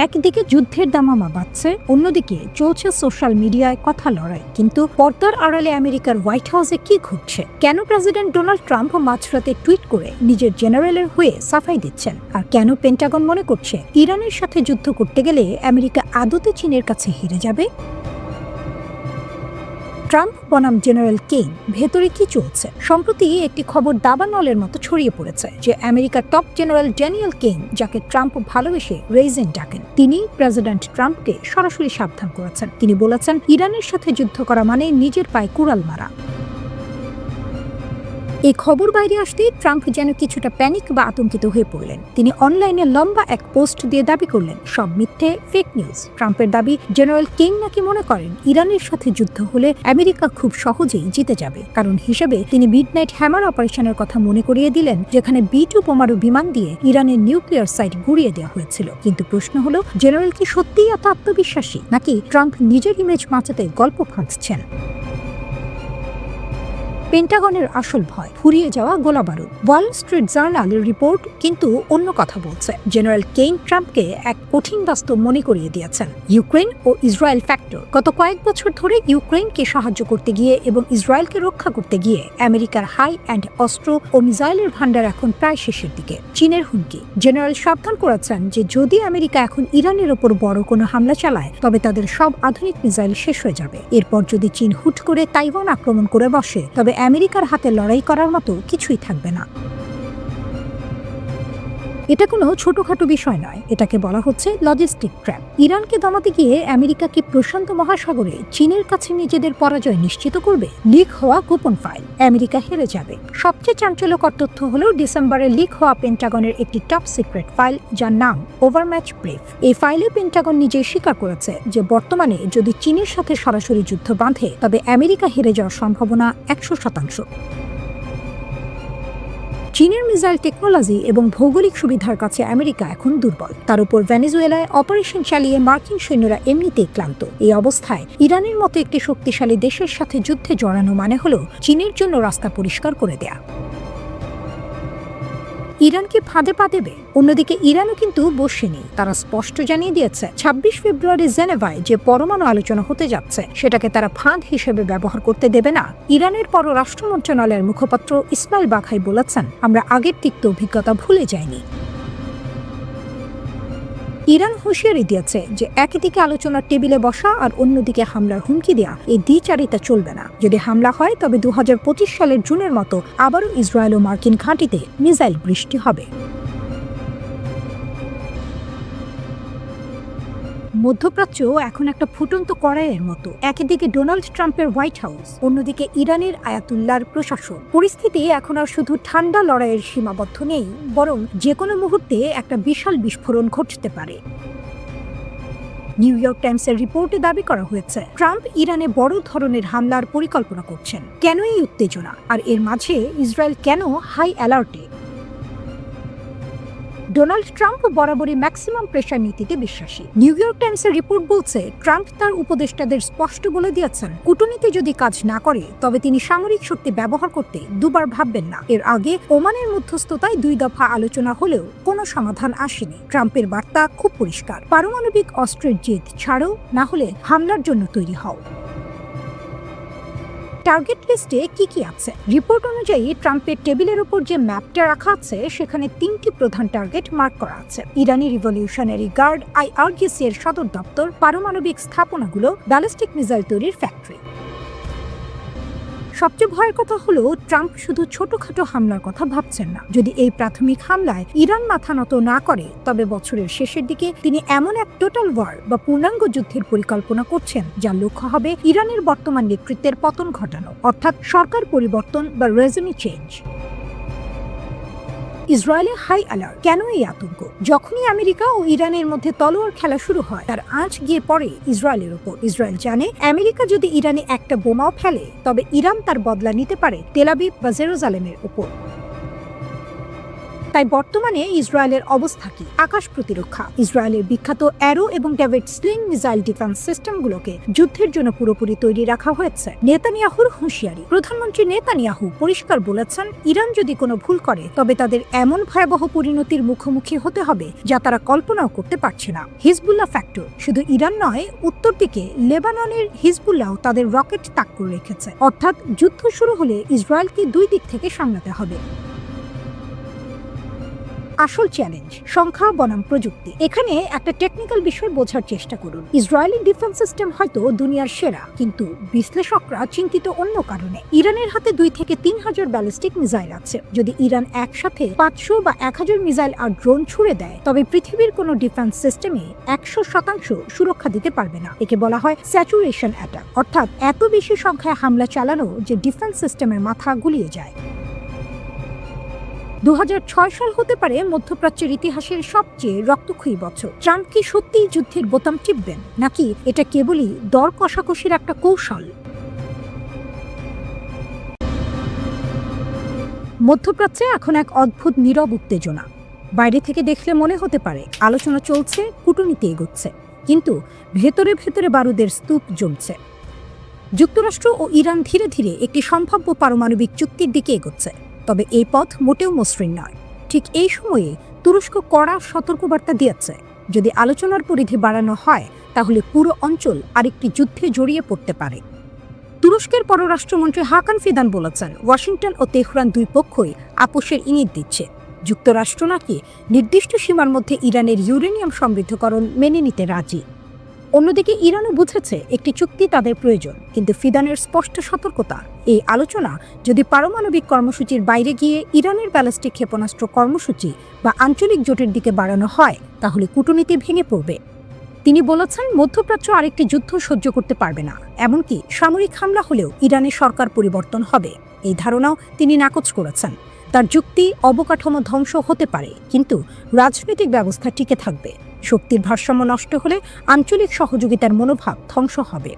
একদিকে যুদ্ধের দামামা বাড়ছে, অন্যদিকে চলছে সোশ্যাল মিডিয়ায় কথা লড়াই। কিন্তু পর্দার আড়ালে আমেরিকার হোয়াইট হাউসে কি ঘটছে? কেন প্রেসিডেন্ট ডোনাল্ড ট্রাম্প মাঝরাতে টুইট করে নিজের জেনারেলের হয়ে সাফাই দিচ্ছেন? আর কেন পেন্টাগন মনে করছে ইরানের সাথে যুদ্ধ করতে গেলে আমেরিকা আদতে চীনের কাছে হেরে যাবে? ট্রাম্প বনাম জেনারেল কেইন, ভেতরে কি চলছে? সম্প্রতি একটি খবর দাবানলের মতো ছড়িয়ে পড়েছে যে আমেরিকার টপ জেনারেল ড্যানিয়েল কেইন, যাকে ট্রাম্প ভালোবেসে রেজেন ডাকেন, তিনি প্রেসিডেন্ট ট্রাম্পকে সরাসরি সাবধান করেছেন। তিনি বলেছেন, ইরানের সাথে যুদ্ধ করা মানে নিজের পায়ে কুড়াল মারা। এই খবর বাইরে আসতেই ট্রাম্প যেন কিছুটা প্যানিক বা আতঙ্কিত হয়ে পড়লেন। তিনি অনলাইনে লম্বা এক পোস্ট দিয়ে দাবি করলেন, সব মিথ্যে, ফেক নিউজ। ট্রাম্পের দাবি, জেনারেল কেইন নাকি মনে করেন ইরানের সাথে যুদ্ধ হলে আমেরিকা খুব সহজেই জিতে যাবে। কারণ হিসেবে তিনি মিডনাইট হ্যামার অপারেশনের কথা মনে করিয়ে দিলেন, যেখানে B-2 বোমারু বিমান দিয়ে ইরানের নিউক্লিয়ার সাইট গুঁড়িয়ে দেওয়া হয়েছিল। কিন্তু প্রশ্ন হলো, জেনারেল কি সত্যিই এত আত্মবিশ্বাসী, নাকি ট্রাম্প নিজের ইমেজ বাঁচাতে গল্প ফাঁদছেন? পেন্টাগনের আসল ভয়, ফুরিয়ে যাওয়া গোলাবারুদ। ওয়াল স্ট্রিট জার্নালের রিপোর্ট কিন্তু অন্য কথা বলছে। জেনারেল কেইন ট্রাম্পকে এক কঠিন বাস্তব মনে করিয়ে দিয়েছেন, ইউক্রেন ও ইসরায়েল ফ্যাক্টর। গত কয়েক বছর ধরে ইউক্রেনকে সাহায্য করতে গিয়ে এবং ইসরায়েলকে রক্ষা করতে গিয়ে আমেরিকার হাই অ্যান্ড অস্ত্র ও মিসাইলের ভান্ডার এখন প্রায় শেষের দিকে। চীনের হুমকি, জেনারেল সাবধান করেছেন যে যদি আমেরিকা এখন ইরানের ওপর বড় কোনো হামলা চালায়, তবে তাদের সব আধুনিক মিসাইল শেষ হয়ে যাবে। এরপর যদি চীন হুট করে তাইওয়ান আক্রমণ করে বসে, তবে আমেরিকার হাতে লড়াই করার মতো কিছুই থাকবে না। এটা কোনো ছোটখাটো বিষয় নয়, এটাকে বলা হচ্ছে লজিস্টিক ট্র্যাপ। ইরানকে দমাতে গিয়ে আমেরিকা কি প্রশান্ত মহাসাগরে চীনের কাছে নিজেদের পরাজয় নিশ্চিত করবে? লিক হওয়া গোপন ফাইল, আমেরিকা হেরে যাবে। সবচেয়ে চাঞ্চল্যকর তথ্য হলো ডিসেম্বরে লিক হওয়া পেন্টাগনের একটি টপ সিক্রেট ফাইল, যার নাম ওভারম্যাচ ব্রিফ। এই ফাইলে পেন্টাগন নিজেই স্বীকার করেছে যে বর্তমানে যদি চীনের সাথে সরাসরি যুদ্ধ বাঁধে, তবে আমেরিকা হেরে যাওয়ার সম্ভাবনা 100%। চীনের মিসাইল টেকনোলজি এবং ভৌগোলিক সুবিধার কাছে আমেরিকা এখন দুর্বল। তার উপর ভেনেজুয়েলায় অপারেশন চালিয়ে মার্কিন সৈন্যরা এমনিতেই ক্লান্ত। এই অবস্থায় ইরানের মতো একটি শক্তিশালী দেশের সাথে যুদ্ধে জড়ানো মানে হলো চীনের জন্য রাস্তা পরিষ্কার করে দেয়া। ইরান কি ফাঁদে পা দেবে? অন্যদিকে ইরানও কিন্তু বসেনি। তারা স্পষ্ট জানিয়ে দিয়েছে, 26 ফেব্রুয়ারি জেনেভায় যে পরমাণু আলোচনা হতে যাচ্ছে, সেটাকে তারা ফাঁদ হিসেবে ব্যবহার করতে দেবে না। ইরানের পররাষ্ট্র মন্ত্রণালয়ের মুখপাত্র ইসমাইল বাঘাই বলেছেন, আমরা আগের তিক্ত অভিজ্ঞতা ভুলে যাইনি। ইরান হুঁশিয়ারি দিয়েছে যে একদিকে আলোচনার টেবিলে বসা আর অন্যদিকে হামলার হুমকি দেয়া, এই দ্বিচারিতা চলবে না। যদি হামলা হয়, তবে 2025 সালের জুনের মতো আবারও ইসরায়েল ও মার্কিন ঘাঁটিতে মিসাইল বৃষ্টি হবে। মধ্যপ্রাচ্য এখন একটা ফুটন্ত কড়াইয়ের মতো। একদিকে ডোনাল্ড ট্রাম্পের হোয়াইট হাউস, অন্যদিকে ইরানের আয়াতুল্লাহর প্রশাসন। পরিস্থিতি এখন আর শুধু ঠান্ডা লড়াইয়ের সীমাবদ্ধ নেই, বরং যে কোনো মুহূর্তে একটা বিশাল বিস্ফোরণ ঘটতে পারে। নিউ ইয়র্ক টাইমসের রিপোর্টে দাবি করা হয়েছে, ট্রাম্প ইরানে বড় ধরনের হামলার পরিকল্পনা করছেন। কেন এই উত্তেজনা? আর এর মাঝে ইসরায়েল কেন হাই অ্যালার্টে? ডোনাল্ড ট্রাম্প বরাবরই ম্যাক্সিমাম প্রেশার নীতিতে বিশ্বাসী। নিউ ইয়র্ক টাইমসের রিপোর্ট বলছে, ট্রাম্প তার উপদেষ্টাদের স্পষ্ট বলে দিয়েছেন, কূটনীতি যদি কাজ না করে, তবে তিনি সামরিক শক্তি ব্যবহার করতে দুবার ভাববেন না। এর আগে ওমানের মধ্যস্থতায় 2 দফা আলোচনা হলেও কোনো সমাধান আসেনি। ট্রাম্পের বার্তা খুব পরিষ্কার, পারমাণবিক অস্ত্রের জেদ ছাড়ো, না হলে হামলার জন্য তৈরি হও। টার্গেট লিস্টে কি কি আছে? রিপোর্ট অনুযায়ী ট্রাম্পের টেবিলের উপর যে ম্যাপটা রাখা আছে, সেখানে 3টি প্রধান টার্গেট মার্ক করা আছে। ইরানি রিভলিউশনারি গার্ড IRGC এর সদর দপ্তর, পারমাণবিক স্থাপনাগুলো, ব্যালিস্টিক মিসাইল তৈরির ফ্যাক্টরি। সবচেয়ে ভয়ের কথা হলো, ট্রাম্প শুধু ছোটখাটো হামলার কথা ভাবছেন না। যদি এই প্রাথমিক হামলায় ইরান মাথা নত না করে, তবে বছরের শেষের দিকে তিনি এমন এক টোটাল ওয়ার বা পূর্ণাঙ্গ যুদ্ধের পরিকল্পনা করছেন, যার লক্ষ্য হবে ইরানের বর্তমান নেতৃত্বের পতন ঘটানো, অর্থাৎ সরকার পরিবর্তন বা রেজিমি চেঞ্জ। ইসরায়েলে হাই অ্যালার্ট। কেন এই আতঙ্ক? যখনই আমেরিকা ও ইরানের মধ্যে তলোয়ার খেলা শুরু হয়, তার আঁচ গিয়ে পড়ে ইসরায়েলের উপর। ইসরায়েল জানে, আমেরিকা যদি ইরানে একটা বোমাও ফেলে, তবে ইরান তার বদলা নিতে পারে তেল আবিব বা জেরুজালেমের উপর। তাই বর্তমানে ইসরায়েলের অবস্থা কি? আকাশ প্রতিরক্ষা। ইসরায়েলের বিখ্যাত অ্যারো এবং ডেভিড স্লিং মিসাইল ডিফেন্স সিস্টেমগুলোকে যুদ্ধের জন্য পুরোপুরি তৈরি রাখা হয়েছে। নেতানিয়াহুর হুঁশিয়ারি। প্রধানমন্ত্রী নেতানিয়াহু পরিষ্কার বলেছেন, ইরান যদি কোনো ভুল করে তবে তাদের এমন ভয়াবহ পরিণতির মুখোমুখি হতে হবে যা তারা কল্পনাও করতে পারছে না। Hezbollah factor. শুধু ইরান নয়, উত্তর দিকে লেবাননের হিজবুল্লাহ তাদের রকেট তাক করে রেখেছে। অর্থাৎ যুদ্ধ শুরু হলে ইসরায়েলকে দুই দিক থেকে সামলাতে হবে। আসল চ্যালেঞ্জ সংখ্যা বনাম প্রযুক্তি। এখানে একটা টেকনিক্যাল বিষয় বোঝার চেষ্টা করুন। ইসরায়েলি ডিফেন্স সিস্টেম হয়তো দুনিয়ার সেরা, কিন্তু বিশ্লেষকরা চিন্তিত অন্য কারণে। ইরানের হাতে 2 থেকে 3,000 ব্যালিস্টিক মিসাইল আছে। যদি ইরান একসাথে 500 বা 1000 মিসাইল আর ড্রোন ছুড়ে দেয়, তবে পৃথিবীর কোনো ডিফেন্স সিস্টেমে 100% সুরক্ষা দিতে পারবে না। একে বলা হয় স্যাচুরেশন অ্যাটাক, অর্থাৎ এত বেশি সংখ্যায় হামলা চালানো যে ডিফেন্স সিস্টেমের মাথা গুলিয়ে যায়। 2006 সাল হতে পারে মধ্যপ্রাচ্যের ইতিহাসের সবচেয়ে রক্তক্ষয়ী বছর। ট্রাম্প কি সত্যিই যুদ্ধের বোতাম টিপবেন, নাকি এটা কেবলই দর কষাকষির একটা কৌশল? মধ্যপ্রাচ্যে এখন এক অদ্ভুত নীরব উত্তেজনা। বাইরে থেকে দেখলে মনে হতে পারে আলোচনা চলছে, কূটনীতি এগোচ্ছে, কিন্তু ভেতরে ভেতরে বারুদের স্তূপ জমছে। যুক্তরাষ্ট্র ও ইরান ধীরে ধীরে একটি সম্ভাব্য পারমাণবিক চুক্তির দিকে এগোচ্ছে, তবে এই পথ মোটেও মসৃণ নয়। ঠিক এই সময়ে তুরস্ক কড়া সতর্কবার্তা দিয়েছে, যদি আলোচনার পরিধি বাড়ানো হয় তাহলে পুরো অঞ্চল আরেকটি যুদ্ধে জড়িয়ে পড়তে পারে। তুরস্কের পররাষ্ট্রমন্ত্রী হাকান ফিদান বলেছেন, ওয়াশিংটন ও তেহরান দুই পক্ষই আপোষের ইঙ্গিত দিচ্ছে। যুক্তরাষ্ট্র নাকি নির্দিষ্ট সীমার মধ্যে ইরানের ইউরেনিয়াম সমৃদ্ধকরণ মেনে নিতে রাজি। অন্যদিকে ইরানও বুঝেছে একটি চুক্তি তাদের প্রয়োজন, কিন্তু ফিদানের স্পষ্ট সতর্কতা, এই আলোচনা যদি পারমাণবিক কর্মসূচির বাইরে গিয়ে ইরানের ব্যালিস্টিক ক্ষেপণাস্ত্র কর্মসূচি বা আঞ্চলিক জোটের দিকে বাড়ানো হয় তাহলে কূটনীতি ভেঙে পড়বে। তিনি বলেছেন, মধ্যপ্রাচ্য আরেকটি যুদ্ধ সহ্য করতে পারবে না, এমনকি সামরিক হামলা হলেও ইরানের সরকার পরিবর্তন হবে, এই ধারণাও তিনি নাকচ করেছেন। তার যুক্তি, অবকাঠামো ধ্বংস হতে পারে, কিন্তু রাজনৈতিক ব্যবস্থা টিকে থাকবে। শক্তির ভারসাম্য নষ্ট হলে আঞ্চলিক সহযোগিতার মনোভাব ধ্বংস হবে।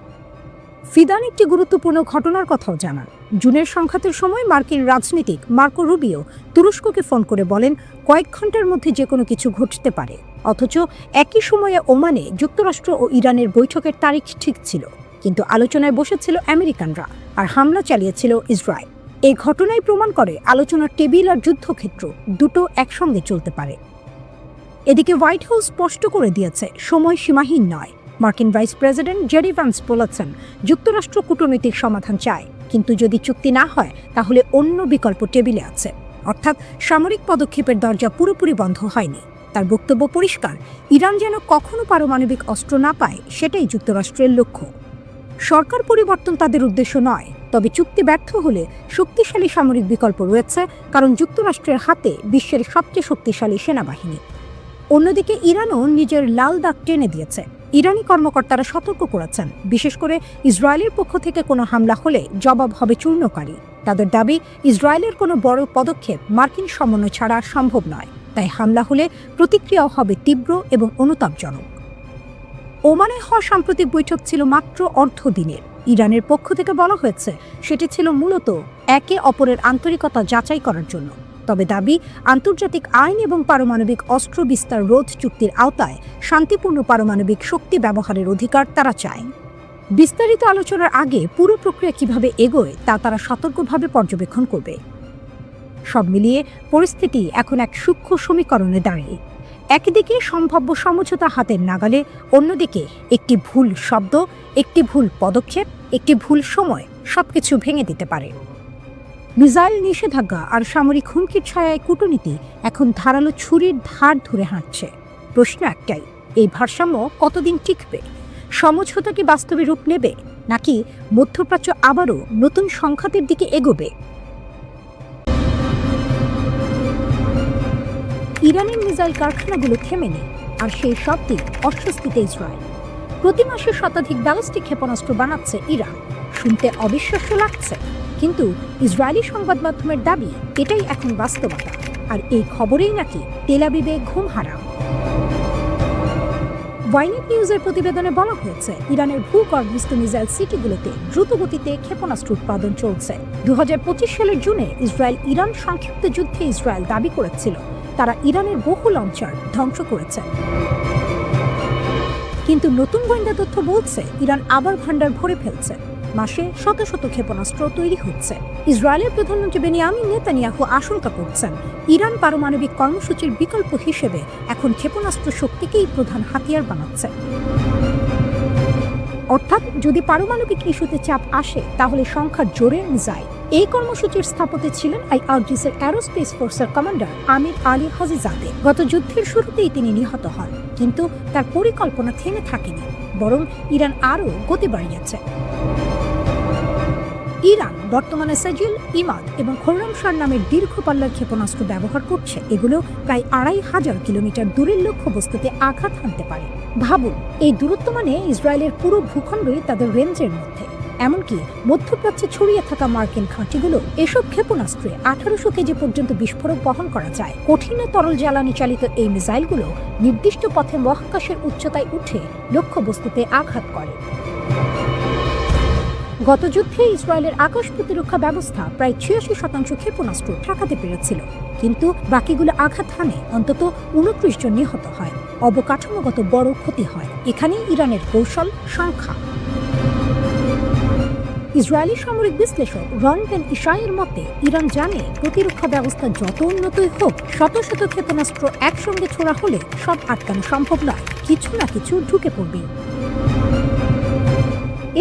ফিদান একটি গুরুত্বপূর্ণ ঘটনার কথাও জানান। জুনের সংঘাতের সময় মার্কিন রাজনীতিক মার্কো রুবিও তুরস্ককে ফোন করে বলেন, কয়েক ঘন্টার মধ্যে যে কোনো কিছু ঘটতে পারে। অথচ একই সময়ে ওমানে যুক্তরাষ্ট্র ও ইরানের বৈঠকের তারিখ ঠিক ছিল, কিন্তু আলোচনায় বসেছিল আমেরিকানরা আর হামলা চালিয়েছিল ইসরায়েল। এই ঘটনাই প্রমাণ করে আলোচনার টেবিল আর যুদ্ধক্ষেত্র দুটো একসঙ্গে চলতে পারে। এদিকে হোয়াইট হাউস স্পষ্ট করে দিয়েছে, সময় সীমাহীন নয়। মার্কিন ভাইস প্রেসিডেন্ট জেডি ভ্যান্স বলেছেন, যুক্তরাষ্ট্র কূটনৈতিক সমাধান চায়, কিন্তু যদি চুক্তি না হয় তাহলে অন্য বিকল্প টেবিলে আছে। অর্থাৎ সামরিক পদক্ষেপের দরজা পুরোপুরি বন্ধ হয়নি। তার বক্তব্য পরিষ্কার, ইরান যেন কখনো পারমাণবিক অস্ত্র না পায়, সেটাই যুক্তরাষ্ট্রের লক্ষ্য। সরকার পরিবর্তন তাদের উদ্দেশ্য নয়, তবে চুক্তি ব্যর্থ হলে শক্তিশালী সামরিক বিকল্প রয়েছে, কারণ যুক্তরাষ্ট্রের হাতে বিশ্বের সবচেয়ে শক্তিশালী সেনাবাহিনী। অন্যদিকে ইরানও নিজের লাল দাগ টেনে দিয়েছে। ইরানি কর্মকর্তারা সতর্ক করেছেন, বিশেষ করে ইসরায়েলের পক্ষ থেকে কোনো হামলা হলে জবাব হবে চূর্ণকারী। তাদের দাবি, ইসরায়েলের কোনো বড় পদক্ষেপ মার্কিন সমন্বয় ছাড়া সম্ভব নয়, তাই হামলা হলে প্রতিক্রিয়াও হবে তীব্র এবং অনুতাপজনক। ওমানে হওয়া সাম্প্রতিক বৈঠক ছিল মাত্র অর্ধ দিনের। ইরানের পক্ষ থেকে বলা হয়েছে, সেটি ছিল মূলত একে অপরের আন্তরিকতা যাচাই করার জন্য। তবে দাবি, আন্তর্জাতিক আইন এবং পারমাণবিক অস্ত্র বিস্তার রোধ চুক্তির আওতায় শান্তিপূর্ণ পারমাণবিক শক্তি ব্যবহারের অধিকার তারা চায়। বিস্তারিত আলোচনার আগে পুরো প্রক্রিয়া কিভাবে এগোয় তা তারা সতর্কভাবে পর্যবেক্ষণ করবে। সব মিলিয়ে পরিস্থিতি এখন এক সূক্ষ্ম সমীকরণে দাঁড়িয়ে। একদিকে সম্ভাব্য সমঝোতা হাতের নাগালে, অন্যদিকে একটি ভুল শব্দ, একটি ভুল পদক্ষেপ, একটি ভুল সময় সবকিছু ভেঙে দিতে পারে। মিসাইল নিষেধাজ্ঞা আর সামরিক হুমকির ছায়ায় কূটনীতি এখন ধারালো ছুরির ধার ধরে হাঁটছে। প্রশ্ন একটাই, এই ভারসাম্য কতদিন টিকবে? সমঝোতা কি বাস্তবে রূপ নেবে, নাকি মধ্যপ্রাচ্য আবারও নতুন সংঘাতের দিকে এগোবে? ইরানের মিসাইল কারখানাগুলো থেমে নেই, আর সেই শব্দে অস্বস্তিতে ইসরায়েল। প্রতি মাসে শতাধিক ব্যালিস্টিক ক্ষেপণাস্ত্র বানাচ্ছে ইরান। শুনতে অবিশ্বাস্য লাগছে, কিন্তু ইসরায়েলি সংবাদ মাধ্যমের দাবি এটাই এখন বাস্তবতা, আর এই খবরেই নাকি তেল আবিবে ঘুম হারাম। ওয়াইনেট নিউজের প্রতিবেদনে বলা হয়েছে, ইরানের ভূগর্ভস্থ মিসাইল সিটিগুলোতে দ্রুতগতিতে ক্ষেপণাস্ত্র উৎপাদন চলছে। 2025 সালের জুনে ইসরায়েল ইরান সংক্ষিপ্ত যুদ্ধে ইসরায়েল দাবি করেছিল, তারা ইরানের বহু লঞ্চার ধ্বংস করেছে। কিন্তু নতুন গোয়েন্দা তথ্য বলছে ইরান আবার ভান্ডার ভরে ফেলছে। মাসে শত শত ক্ষেপণাস্ত্র তৈরি হচ্ছে। ইসরায়েলের প্রধানমন্ত্রী বেনিয়ামিন নেতানিয়াহু আশঙ্কা করছেন ইরান পারমাণবিক কর্মসূচির বিকল্প হিসেবে এখন ক্ষেপণাস্ত্র শক্তিকেই প্রধান হাতিয়ার বানাচ্ছে। অর্থাৎ যদি পারমাণবিক ইস্যুতে চাপ আসে তাহলে সংখ্যার জোরে মিসাইল। এই কর্মসূচির স্থপতি ছিলেন আইআরজিসির অ্যারোস্পেস ফোর্সের কমান্ডার আমির আলী হাজিজাদে। গত যুদ্ধের শুরুতেই তিনি নিহত হন, কিন্তু তার পরিকল্পনা থেমে থাকেনি, বরং ইরান আরও গতি বাড়িয়েছে। ইরান বর্তমানে সাজিল, ইমাদ এবং খোররামশার নামের দীর্ঘ পাল্লার ক্ষেপণাস্ত্র ব্যবহার করছে। এগুলো প্রায় ২৫০০ কিলোমিটার দূরের লক্ষ্যবস্তুতে আঘাত হানতে পারে। ভাবুন, এই দূরত্ব মানে ইসরায়েলের পুরো ভূখণ্ডই তাদের রেঞ্জের মধ্যে। এমনকি মধ্যপ্রাচ্যে ছড়িয়ে থাকা মার্কিন ঘাঁটিগুলো এসব ক্ষেপণাস্ত্রে ১৮০০ কেজি পর্যন্ত বিস্ফোরক বহন করা যায়। কঠিন তরল জ্বালানি চালিত এই মিসাইলগুলো নির্দিষ্ট পথে মহাকাশের উচ্চতায় উঠে লক্ষ্যবস্তুতে আঘাত করে। গত যুদ্ধে ইসরায়েলের আকাশ প্রতিরক্ষা ব্যবস্থা প্রায় ৮৬% ক্ষেপণাস্ত্র ঠেকাতে পেরেছিল, কিন্তু বাকিগুলো আঘাত হানে অন্তত ২৯ জন নিহত হয়। অবকাঠামোগত বড় ক্ষতি হয়। এখানেই ইরানের কৌশল সংখ্যা। ইসরায়েলি সামরিক বিশ্লেষক রন বেন ইশাইয়ের মতে ইরান জানে প্রতিরক্ষা ব্যবস্থা যত উন্নতই হোক, শত শত ক্ষেপণাস্ত্র একসঙ্গে ছোড়া হলে সব আটকানো সম্ভব নয়, কিছু না কিছু ঢুকে পড়বেই।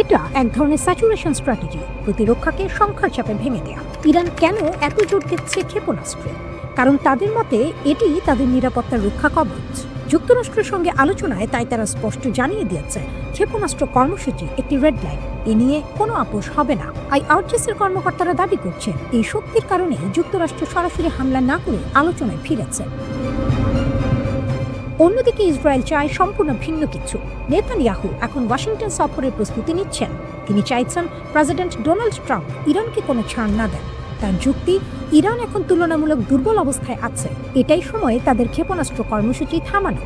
এটা এক ধরনের স্যাচুরেশন স্ট্র্যাটেজি, প্রতিরক্ষাকে সংখ্যার চাপে ভেঙে দেয়া। ইরান কেন এত জোর দিচ্ছে ক্ষেপণাস্ত্রে? কারণ তাদের মতে এটি তাদের নিরাপত্তার রক্ষা কবচ। যুক্তরাষ্ট্রের সঙ্গে আলোচনায় তাই তারা স্পষ্ট জানিয়ে দিয়েছে ক্ষেপণাস্ত্র কর্মসূচি একটি রেড লাইন, এ নিয়ে কোনো আপোষ হবে না। আইআরজিসির কর্মকর্তারা দাবি করছেন এই শক্তির কারণে যুক্তরাষ্ট্র সরাসরি হামলা না করে আলোচনায় ফিরেছে। অন্যদিকে ইসরায়েল চায় সম্পূর্ণ ভিন্ন কিছু। নেতানিয়াহু এখন ওয়াশিংটন সফরের প্রস্তুতি নিচ্ছেন। তিনি চাইছেন প্রেসিডেন্ট ডোনাল্ড ট্রাম্প ইরানকে কোনো ছাড় না দেন। তার যুক্তি, ইরান এখন তুলনামূলক দুর্বল অবস্থায় আছে, এটাই সময় তাদের ক্ষেপণাস্ত্র কর্মসূচি থামানো।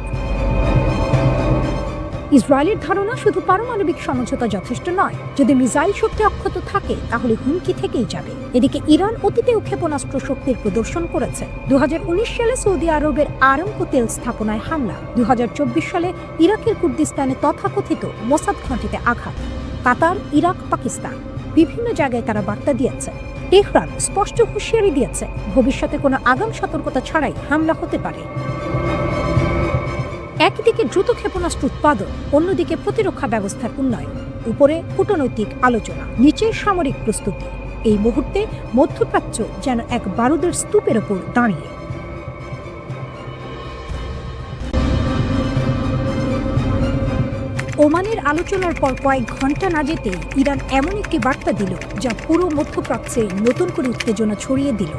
ইসরায়েলের ধারণা শুধু পারমাণবিক সমঝোতা যথেষ্ট নয়, যদি মিসাইল শক্তি অক্ষত থাকে তাহলে হুমকি থেকেই যাবে। এদিকে ইরান অতীতেও ক্ষেপণাস্ত্র শক্তির প্রদর্শন করেছে। ২০১৯ সালে সৌদি আরবের আরামকো তেল স্থাপনায় হামলা, ২০২৪ সালে ইরাকের কুর্দিস্তানে তথাকথিত মোসাদ ঘাঁটিতে আঘাত, কাতার, ইরাক, পাকিস্তান বিভিন্ন জায়গায় তারা বার্তা দিয়েছে। তেহরান স্পষ্ট হুঁশিয়ারি দিয়েছে ভবিষ্যতে কোনো আগাম সতর্কতা ছাড়াই হামলা হতে পারে। একদিকে দ্রুত ক্ষেপণাস্ত্র উৎপাদন, অন্যদিকে প্রতিরক্ষা ব্যবস্থার উন্নয়ন, উপরে কূটনৈতিক আলোচনা, নিচে সামরিক প্রস্তুতি। এই মুহূর্তে মধ্যপ্রাচ্য যেন এক বারুদের স্তূপের ওপর দাঁড়িয়ে। ওমানের আলোচনার পর কয়েক ঘন্টা না যেতে ইরান এমন একটি বার্তা দিল যা পুরো মধ্যপ্রাচ্যে নতুন করে উত্তেজনা ছড়িয়ে দিল।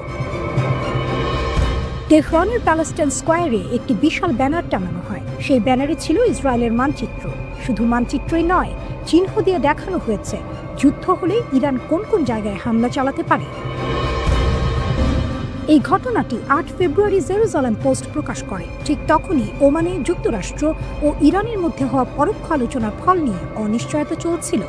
তেহরানের প্যালেস্টাইন স্কোয়ারে একটি বিশাল ব্যানার টাঙানো হয়। সেই ব্যানারে ছিল ইসরায়েলের মানচিত্র। শুধু মানচিত্রই নয়, চিহ্ন দিয়ে দেখানো হয়েছে যুদ্ধ হলে ইরান কোন কোন জায়গায় হামলা চালাতে পারে। এই ঘটনাটি ৮ ফেব্রুয়ারি জেরুজালেম পোস্ট প্রকাশ করে। ঠিক তখনই ওমানে যুক্তরাষ্ট্র ও ইরানের মধ্যে হওয়া পরোক্ষ আলোচনার ফল নিয়ে অনিশ্চয়তা চলছিল।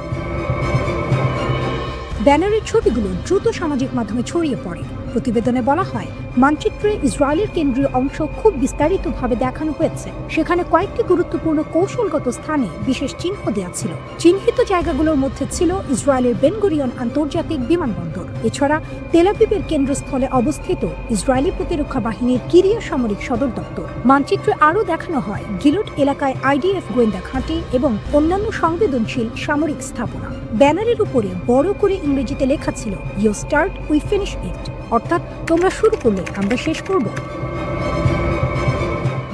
ব্যানারের ছবিগুলো দ্রুত সামাজিক মাধ্যমে ছড়িয়ে পড়ে। প্রতিবেদনে বলা হয়, মানচিত্রে ইসরায়েলের কেন্দ্রীয় অংশ খুব বিস্তারিতভাবে দেখানো হয়েছে। সেখানে কয়েকটি গুরুত্বপূর্ণ কৌশলগত স্থানে বিশেষ চিহ্ন দেওয়া ছিল। চিহ্নিত জায়গাগুলোর মধ্যে ছিল ইসরায়েলের বেন গুরিয়ন আন্তর্জাতিক বিমানবন্দর। এছাড়া তেল আবিবের কেন্দ্রস্থলে অবস্থিত ইসরায়েলি প্রতিরক্ষা বাহিনীর কিরিয়া সামরিক সদর দপ্তর। মানচিত্রে আরও দেখানো হয় গিলুট এলাকায় আইডিএফ গোয়েন্দা ঘাঁটি এবং অন্যান্য সংবেদনশীল সামরিক স্থাপনা। ব্যানারের উপরে বড় করে ইংরেজিতে লেখা ছিল, you start, we finish it, অর্থাৎ তোমরা শুরু করলে আমরা শেষ করব।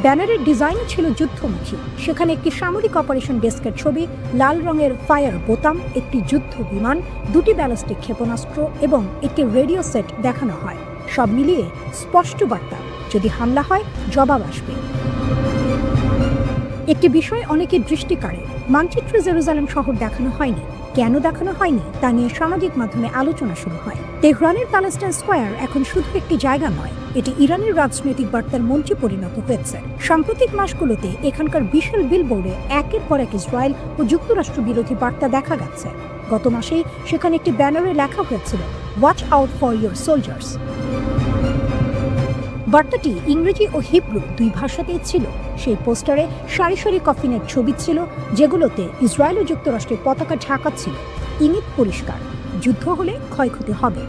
ব্যানারের ডিজাইন ছিল যুদ্ধমুখী। সেখানে একটি সামরিক অপারেশন ডেস্কের ছবি, লাল রঙের ফায়ার বোতাম, একটি যুদ্ধ বিমান, দুটি ব্যালিস্টিক ক্ষেপণাস্ত্র এবং একটি রেডিও সেট দেখানো হয়। সব মিলিয়ে স্পষ্ট বার্তা, যদি হামলা হয় জবাব আসবে। একটি বিষয় অনেকের দৃষ্টি কাড়ে, মানচিত্রে জেরুজালেম শহর দেখানো হয়নি। কেন দেখানো হয়নি তা নিয়ে সামাজিক মাধ্যমে আলোচনা শুরু হয়। তেহরানের প্যালেস্টাইন স্কোয়ার এখন শুধু একটি জায়গা নয়, এটি ইরানের রাজনৈতিক বার্তার মঞ্চে পরিণত হয়েছে। সাম্প্রতিক মাসগুলোতে এখানকার বিশাল বিলবোর্ডে একের পর এক ইসরায়েল ও যুক্তরাষ্ট্র বিরোধী বার্তা দেখা গেছে। গত মাসেই সেখানে একটি ব্যানারে লেখা হয়েছিল, watch out for your soldiers. বার্তাটি ইংরেজি ও হিব্রু দুই ভাষাতেই ছিল। সেই পোস্টারে সারি সারি কফিনের ছবি ছিল, যেগুলোতে ইসরায়েল ও যুক্তরাষ্ট্রের পতাকা ঢাকা ছিল। ইঙ্গিত পরিষ্কার, যুদ্ধ হলে ক্ষয়ক্ষতি হবে।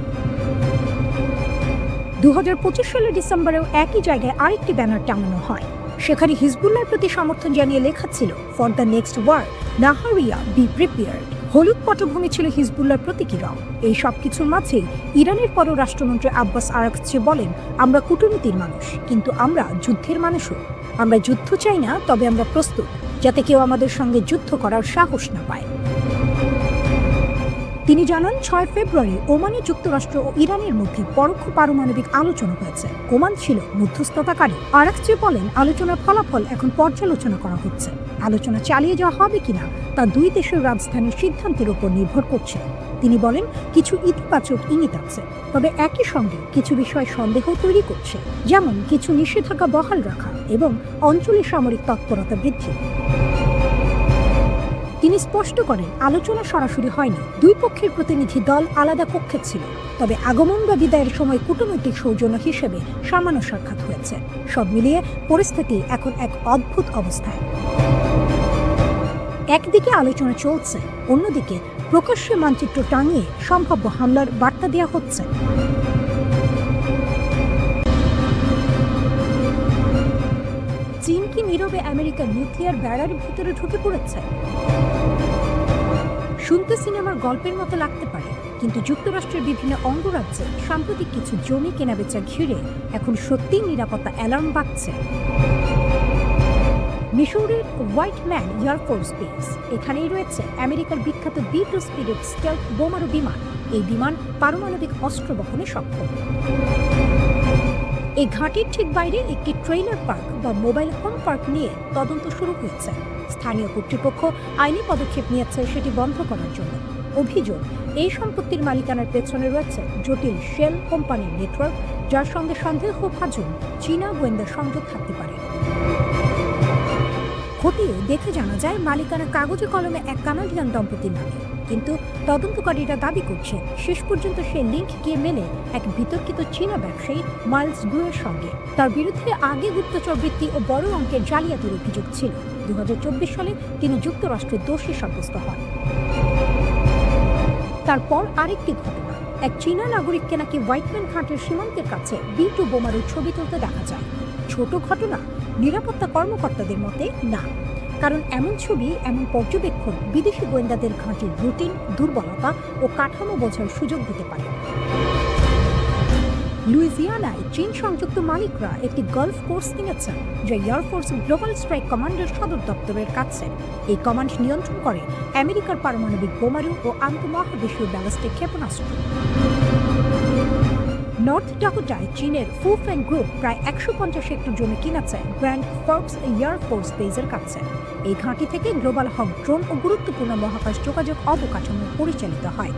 2025 সালের ডিসেম্বরেও একই জায়গায় আরেকটি ব্যানার টাঙানো হয়। সেখানে হিজবুল্লাহর প্রতি সমর্থন জানিয়ে লেখা ছিল, for the next war Nahariya be prepared. হলুদ পটভূমি ছিল হিজবুল্লাহর প্রতীকী রং। এই সব কিছুর মাঝে ইরানের পররাষ্ট্রমন্ত্রী আব্বাস আরাগচি বলেন, আমরা কূটনীতির মানুষ, কিন্তু আমরা যুদ্ধের মানুষও। আমরা যুদ্ধ চাই না, তবে আমরা প্রস্তুত, যাতে কেউ আমাদের সঙ্গে যুদ্ধ করার সাহস না পায়। তিনি জানান, 6 ফেব্রুয়ারি ওমানে যুক্তরাষ্ট্র ও ইরানের মধ্যে পরোক্ষ পারমাণবিক আলোচনা হয়েছে। ওমান ছিল মধ্যস্থতাকারী। আরাগচি বলেন, আলোচনার ফলাফল এখন পর্যালোচনা করা হচ্ছে। আলোচনা চালিয়ে যাওয়া হবে কিনা তা দুই দেশের রাজধানীর সিদ্ধান্তের উপর নির্ভর করছে। তিনি বলেন, কিছু ইতিবাচক ইঙ্গিত আছে, তবে একই সঙ্গে কিছু বিষয় সন্দেহ তৈরি করছে, যেমন কিছু নিষেধাজ্ঞা বহাল রাখা এবং অঞ্চলে সামরিক তৎপরতা বৃদ্ধি। তিনি স্পষ্ট করেন, আলোচনা সরাসরি হয়নি। দুই পক্ষের প্রতিনিধি দল আলাদা কক্ষে ছিল, তবে আগমন বা বিদায়ের সময় কূটনৈতিক সৌজন্য হিসেবে সামান্য সাক্ষাৎ হয়েছে। সব মিলিয়ে পরিস্থিতি এখন এক অদ্ভুত অবস্থায়। একদিকে আলোচনা চলছে, অন্যদিকে প্রকাশ্যে মানচিত্র টাঙিয়ে সম্ভাব্য হামলার বার্তা দেওয়া হচ্ছে। চীন কি নীরবে আমেরিকার নিউক্লিয়ার ব্যারার ভিতরে ঢুকে পড়েছে? শুনতে সিনেমার গল্পের মতো লাগতে পারে, কিন্তু যুক্তরাষ্ট্রের বিভিন্ন অঙ্গরাজ্যে সাম্প্রতিক কিছু জমি কেনাবেচা ঘিরে এখন সত্যিই নিরাপত্তা অ্যালার্ম বাজছে। মিসৌরির হোয়াইট ম্যান এয়ারফোর্স বেস, এখানেই রয়েছে আমেরিকার বিখ্যাত B-2 স্পিরিট স্টেলথ বোমারু বিমান। এই বিমান পারমাণবিক অস্ত্র বহনে সক্ষম। এই ঘাঁটির ঠিক বাইরে একটি ট্রেইলার পার্ক বা মোবাইল হোম পার্ক নিয়ে তদন্ত শুরু হয়েছে। স্থানীয় কর্তৃপক্ষ আইনি পদক্ষেপ নিয়েছে সেটি বন্ধ করার জন্য। অভিযোগ, এই সম্পত্তির মালিকানার পেছনে রয়েছে জটিল শেল কোম্পানির নেটওয়ার্ক, যার সঙ্গে সন্দেহভাজন চীনা গোয়েন্দা সংযোগ থাকতে পারে। খতিয়ে দেখে জানা যায়, মালিকানা কাগজে কলমে এক কানাডিয়ান দম্পতির নামে, কিন্তু তদন্তকারীরা দাবি করছেন শেষ পর্যন্ত সেই লিঙ্ক গিয়ে মেলে এক বিতর্কিত চীনা ব্যবসায়ী মাইলস গুয়ের সঙ্গে। তার বিরুদ্ধে আগে গুপ্তচর বৃত্তি ও বড় অঙ্কের জালিয়াতির অভিযোগ ছিল। 2024 সালে তিনি যুক্তরাষ্ট্রের দোষী সাব্যস্ত হন। তারপর আরেকটি ঘটনা, এক চীনা নাগরিককে নাকি হোয়াইটম্যান ঘাটের সীমান্তের কাছে B-2 বোমারুর ছবি তুলতে দেখা যায়। ছোট ঘটনা? নিরাপত্তা কর্মকর্তাদের মতে না, কারণ এমন ছবি, এমন পর্যবেক্ষণ বিদেশি গোয়েন্দাদের ঘাঁটির রুটিন, দুর্বলতা ও কাঠামো বোঝার সুযোগ দিতে পারে। লুইজিয়ানায় চীন সংযুক্ত মালিকরা একটি গলফ কোর্স কিনেছেন, যা এয়ারফোর্স গ্লোবাল স্ট্রাইক কমান্ডের সদর দপ্তরের কাছে। এই কমান্ড নিয়ন্ত্রণ করে আমেরিকার পারমাণবিক বোমারু ও আন্তঃমহাদেশীয় ব্যালিস্টিক ক্ষেপণাস্ত্র। নর্থ ডাকোটায় চীনের ফুফেং গ্রুপ প্রায় 150 হেক্টর জমি কিনেছে গ্র্যান্ড ফর্কস এয়ারফোর্স বেসের কাছে। এই ঘাঁটি থেকে গ্লোবাল হক ড্রোন ও গুরুত্বপূর্ণ মহাকাশ যোগাযোগ অবকাঠামো পরিচালিত হয়।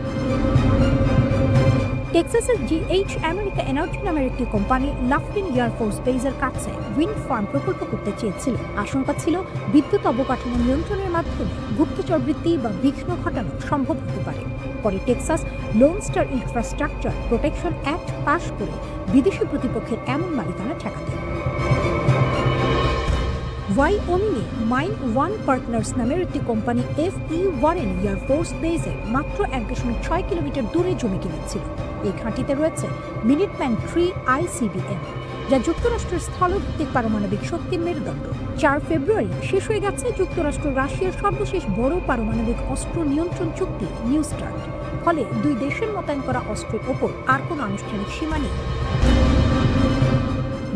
টেক্সাসের GH আমেরিকা এনার্জি নামের একটি কোম্পানি লাফলিন এয়ারফোর্স বেসের কাছে উইন্ড ফার্ম প্রকল্প করতে চেয়েছিল। আশঙ্কা ছিল বিদ্যুৎ অবকাঠামো নিয়ন্ত্রণের মাধ্যমে গুপ্তচর বৃত্তি বা বিঘ্ন ঘটানো সম্ভব হতে পারে। পরে Texas Lone Star infrastructure protection act pass করে বিদেশি প্রতিপক্ষের এমন মালিকানা ঠেকাতে। ওয়াইওমিংয়ে মাইন ওয়ান পার্টনার্স নামের একটি কোম্পানি FE ওয়ারেন এয়ারফোর্স বেসে মাত্র 1.6 কিলোমিটার দূরে জমি কিনেছিল। এই ঘাঁটিতে রয়েছে মিনিটম্যান 3 ICBM, যা যুক্তরাষ্ট্রের স্থলভিত্তিক পারমাণবিক শক্তির মেরুদণ্ড। 4 ফেব্রুয়ারি শেষ হয়ে গেছে যুক্তরাষ্ট্র রাশিয়ার সর্বশেষ বড় পারমাণবিক অস্ত্র নিয়ন্ত্রণ চুক্তি নিউ স্টার্ট। ফলে দুই দেশের মোতায়েন করা অস্ত্রের ওপর আর কোনো আনুষ্ঠানিক সীমা নেই।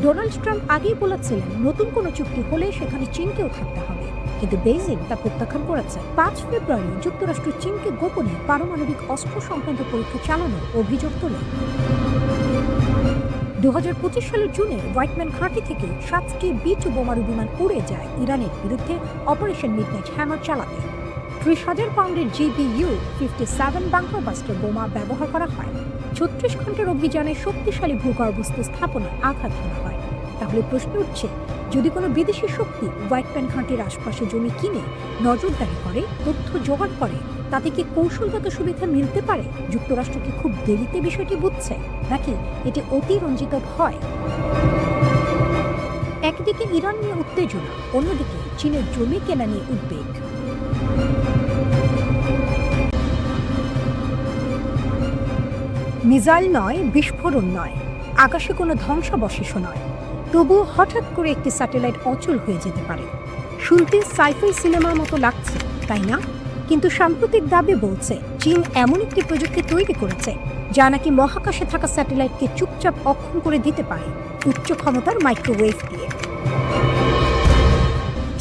ডোনাল্ড ট্রাম্প আগেই বলেছিলেন, নতুন কোনো চুক্তি হলে সেখানে চীনকেও থাকতে হবে, কিন্তু বেইজিং তা প্রত্যাখ্যান করেছে। 5 ফেব্রুয়ারি যুক্তরাষ্ট্র চীনকে গোপনে পারমাণবিক অস্ত্র সংক্রান্ত পরীক্ষা চালানোর অভিযোগ তোলে। 2025 সালের জুনে হোয়াইটম্যান ঘাঁটি থেকে 7টি B-2 বোমারু বিমান উড়ে যায় ইরানের বিরুদ্ধে অপারেশন মিডনাইট হ্যামার চালাতে। 30,000 পাউন্ডের GBU-57 বাংকার বাস্টার বোমা ব্যবহার করা হয়। 36 ঘন্টার অভিযানে শক্তিশালী ভূগর্ভস্থ স্থাপনায় আঘাত হানা হয়। তাহলে প্রশ্ন উঠছে, যদি কোনো বিদেশি শক্তি হোয়াইটম্যান ঘাঁটির আশপাশে জমি কিনে নজরদারি করে, তথ্য জোগাড় করে, তাতে কি কৌশলগত সুবিধা মিলতে পারে? যুক্তরাষ্ট্র কি খুব দেরিতে বিষয়টি বুঝছে, নাকি এটি অতিরঞ্জিত ভয়? একদিকে ইরান নিয়ে উত্তেজনা, অন্যদিকে চীনের জমি কেনা নিয়ে উদ্বেগ। মিসাইল নয়, বিস্ফোরণ নয়, আকাশে কোনো ধ্বংসাবশেষও নয়, তবুও হঠাৎ করে একটি স্যাটেলাইট অচল হয়ে যেতে পারে। শুনতে সাইফাই সিনেমার মতো লাগছে, তাই না? কিন্তু সাম্প্রতিক দাবি বলছে চীন এমন একটি প্রযুক্তি তৈরি করেছে যা নাকি মহাকাশে থাকা স্যাটেলাইটকে চুপচাপ অক্ষম করে দিতে পারে উচ্চ ক্ষমতার মাইক্রোওয়েভ দিয়ে।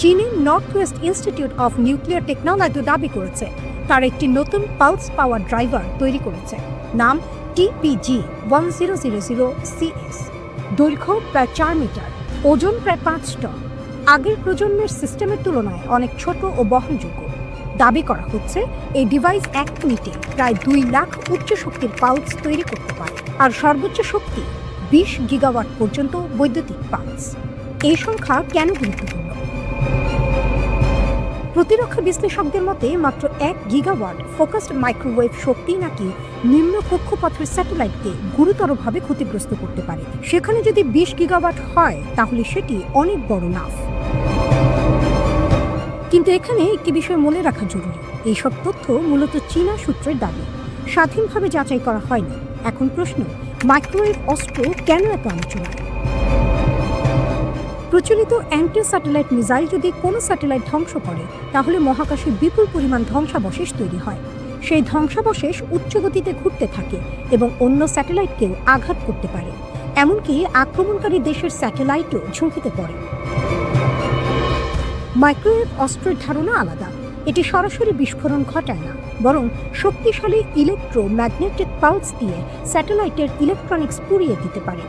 চীনের north West institute of nuclear technology দাবি করেছে তার একটি নতুন পালস পাওয়ার ড্রাইভার তৈরি করেছে, নাম TPG-1000CS। দৈর্ঘ্য প্রায় 4 মিটার, ওজন প্রায় 5 টন। আগের প্রজন্মের সিস্টেমের তুলনায় অনেক ছোট ও বহনযোগ্য। দাবি করা হচ্ছে এই ডিভাইস 1 মিনিটে প্রায় 2 লাখ উচ্চ শক্তির পালস তৈরি করতে পারে, আর সর্বোচ্চ শক্তি 20 গিগাওয়াট পর্যন্ত বৈদ্যুতিক পালস। এই সংখ্যা কেন গুরুত্বপূর্ণ? প্রতিরক্ষা বিশ্লেষকদের মতে মাত্র 1 গিগাওয়াট ফোকাসড মাইক্রোওয়েভ শক্তি নাকি নিম্ন কক্ষপথের স্যাটেলাইটকে গুরুতরভাবে ক্ষতিগ্রস্ত করতে পারে। সেখানে যদি 20 গিগাওয়াট হয় তাহলে সেটি অনেক বড় লাভ। কিন্তু এখানে একটি বিষয় মনে রাখা জরুরি, এইসব তথ্য মূলত চীনা সূত্রের দাবি, স্বাধীনভাবে যাচাই করা হয়নি। এখন প্রশ্ন, মাইক্রোওয়েভ অস্ত্র কেন এত আলোচনায়? প্রচলিত অ্যান্টি স্যাটেলাইট মিসাইল যদি কোনো স্যাটেলাইট ধ্বংস করে তাহলে মহাকাশে বিপুল পরিমাণ ধ্বংসাবশেষ তৈরি হয়। সেই ধ্বংসাবশেষ উচ্চ গতিতে ঘুরতে থাকে এবং অন্য স্যাটেলাইটকেও আঘাত করতে পারে, এমনকি আক্রমণকারী দেশের স্যাটেলাইটও ঝুঁকিতে পড়ে। মাইক্রোওয়েভ অস্ত্রের ধারণা আলাদা। এটি সরাসরি বিস্ফোরণ ঘটায় না, বরং শক্তিশালী ইলেকট্রোম্যাগনেটিক পালস দিয়ে স্যাটেলাইটের ইলেকট্রনিক্স পুড়িয়ে দিতে পারে।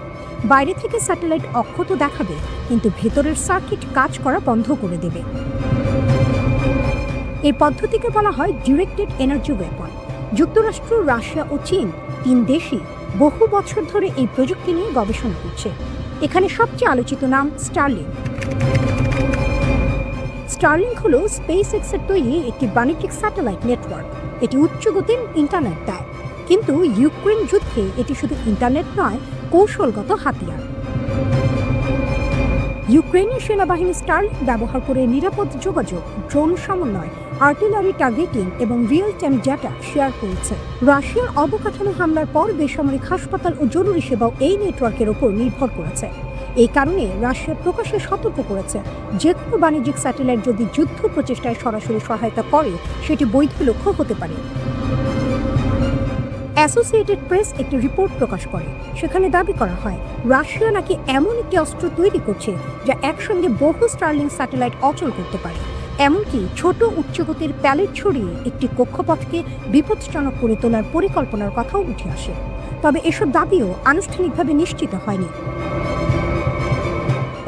বাইরে থেকে স্যাটেলাইট অক্ষত দেখাবে, কিন্তু ভেতরের সার্কিট কাজ করা বন্ধ করে দেবে। এই পদ্ধতিকে বলা হয় ডিরেক্টেড এনার্জি ওয়েপন। যুক্তরাষ্ট্র, রাশিয়া ও চীন 3 দেশই বহু বছর ধরে এই প্রযুক্তি নিয়ে গবেষণা করছে। এখানে সবচেয়ে আলোচিত নাম স্টারলিংক। স্টারলিংক হল স্পেসএক্সের তৈরি একটি বাণিজ্যিক স্যাটেলাইট নেটওয়ার্ক। এটি উচ্চ গতির ইন্টারনেট দেয়, কিন্তু ইউক্রেন যুদ্ধে এটি শুধু ইন্টারনেট নয়, কৌশলগত হাতিয়ার। ইউক্রেনীয় সেনাবাহিনী স্টারলিংক ব্যবহার করে নিরাপদ যোগাযোগ, ড্রোন সমন্বয়, আর্টিলারি টার্গেটিং এবং রিয়েল টাইম ডেটা শেয়ার করেছে। রাশিয়ার অবকাঠামো হামলার পর বেসামরিক হাসপাতাল ও জরুরি সেবাও এই নেটওয়ার্কের ওপর নির্ভর করেছে। এই কারণে রাশিয়া প্রকাশ্যে সতর্ক করেছে, যে কোনো বাণিজ্যিক স্যাটেলাইট যদি যুদ্ধ প্রচেষ্টায় সরাসরি সহায়তা করে সেটি বৈধ লক্ষ্য হতে পারে। অ্যাসোসিয়েটেড প্রেস একটি রিপোর্ট প্রকাশ করে, সেখানে দাবি করা হয় রাশিয়া নাকি এমন একটি অস্ত্র তৈরি করছে যা একসঙ্গে বহু স্টারলিংক স্যাটেলাইট অচল করতে পারে, এমনকি ছোট উচ্চগতির প্যালেট ছড়িয়ে একটি কক্ষপথকে বিপজ্জনক করে তোলার পরিকল্পনার কথাও উঠে আসে। তবে এসব দাবিও আনুষ্ঠানিকভাবে নিশ্চিত হয়নি।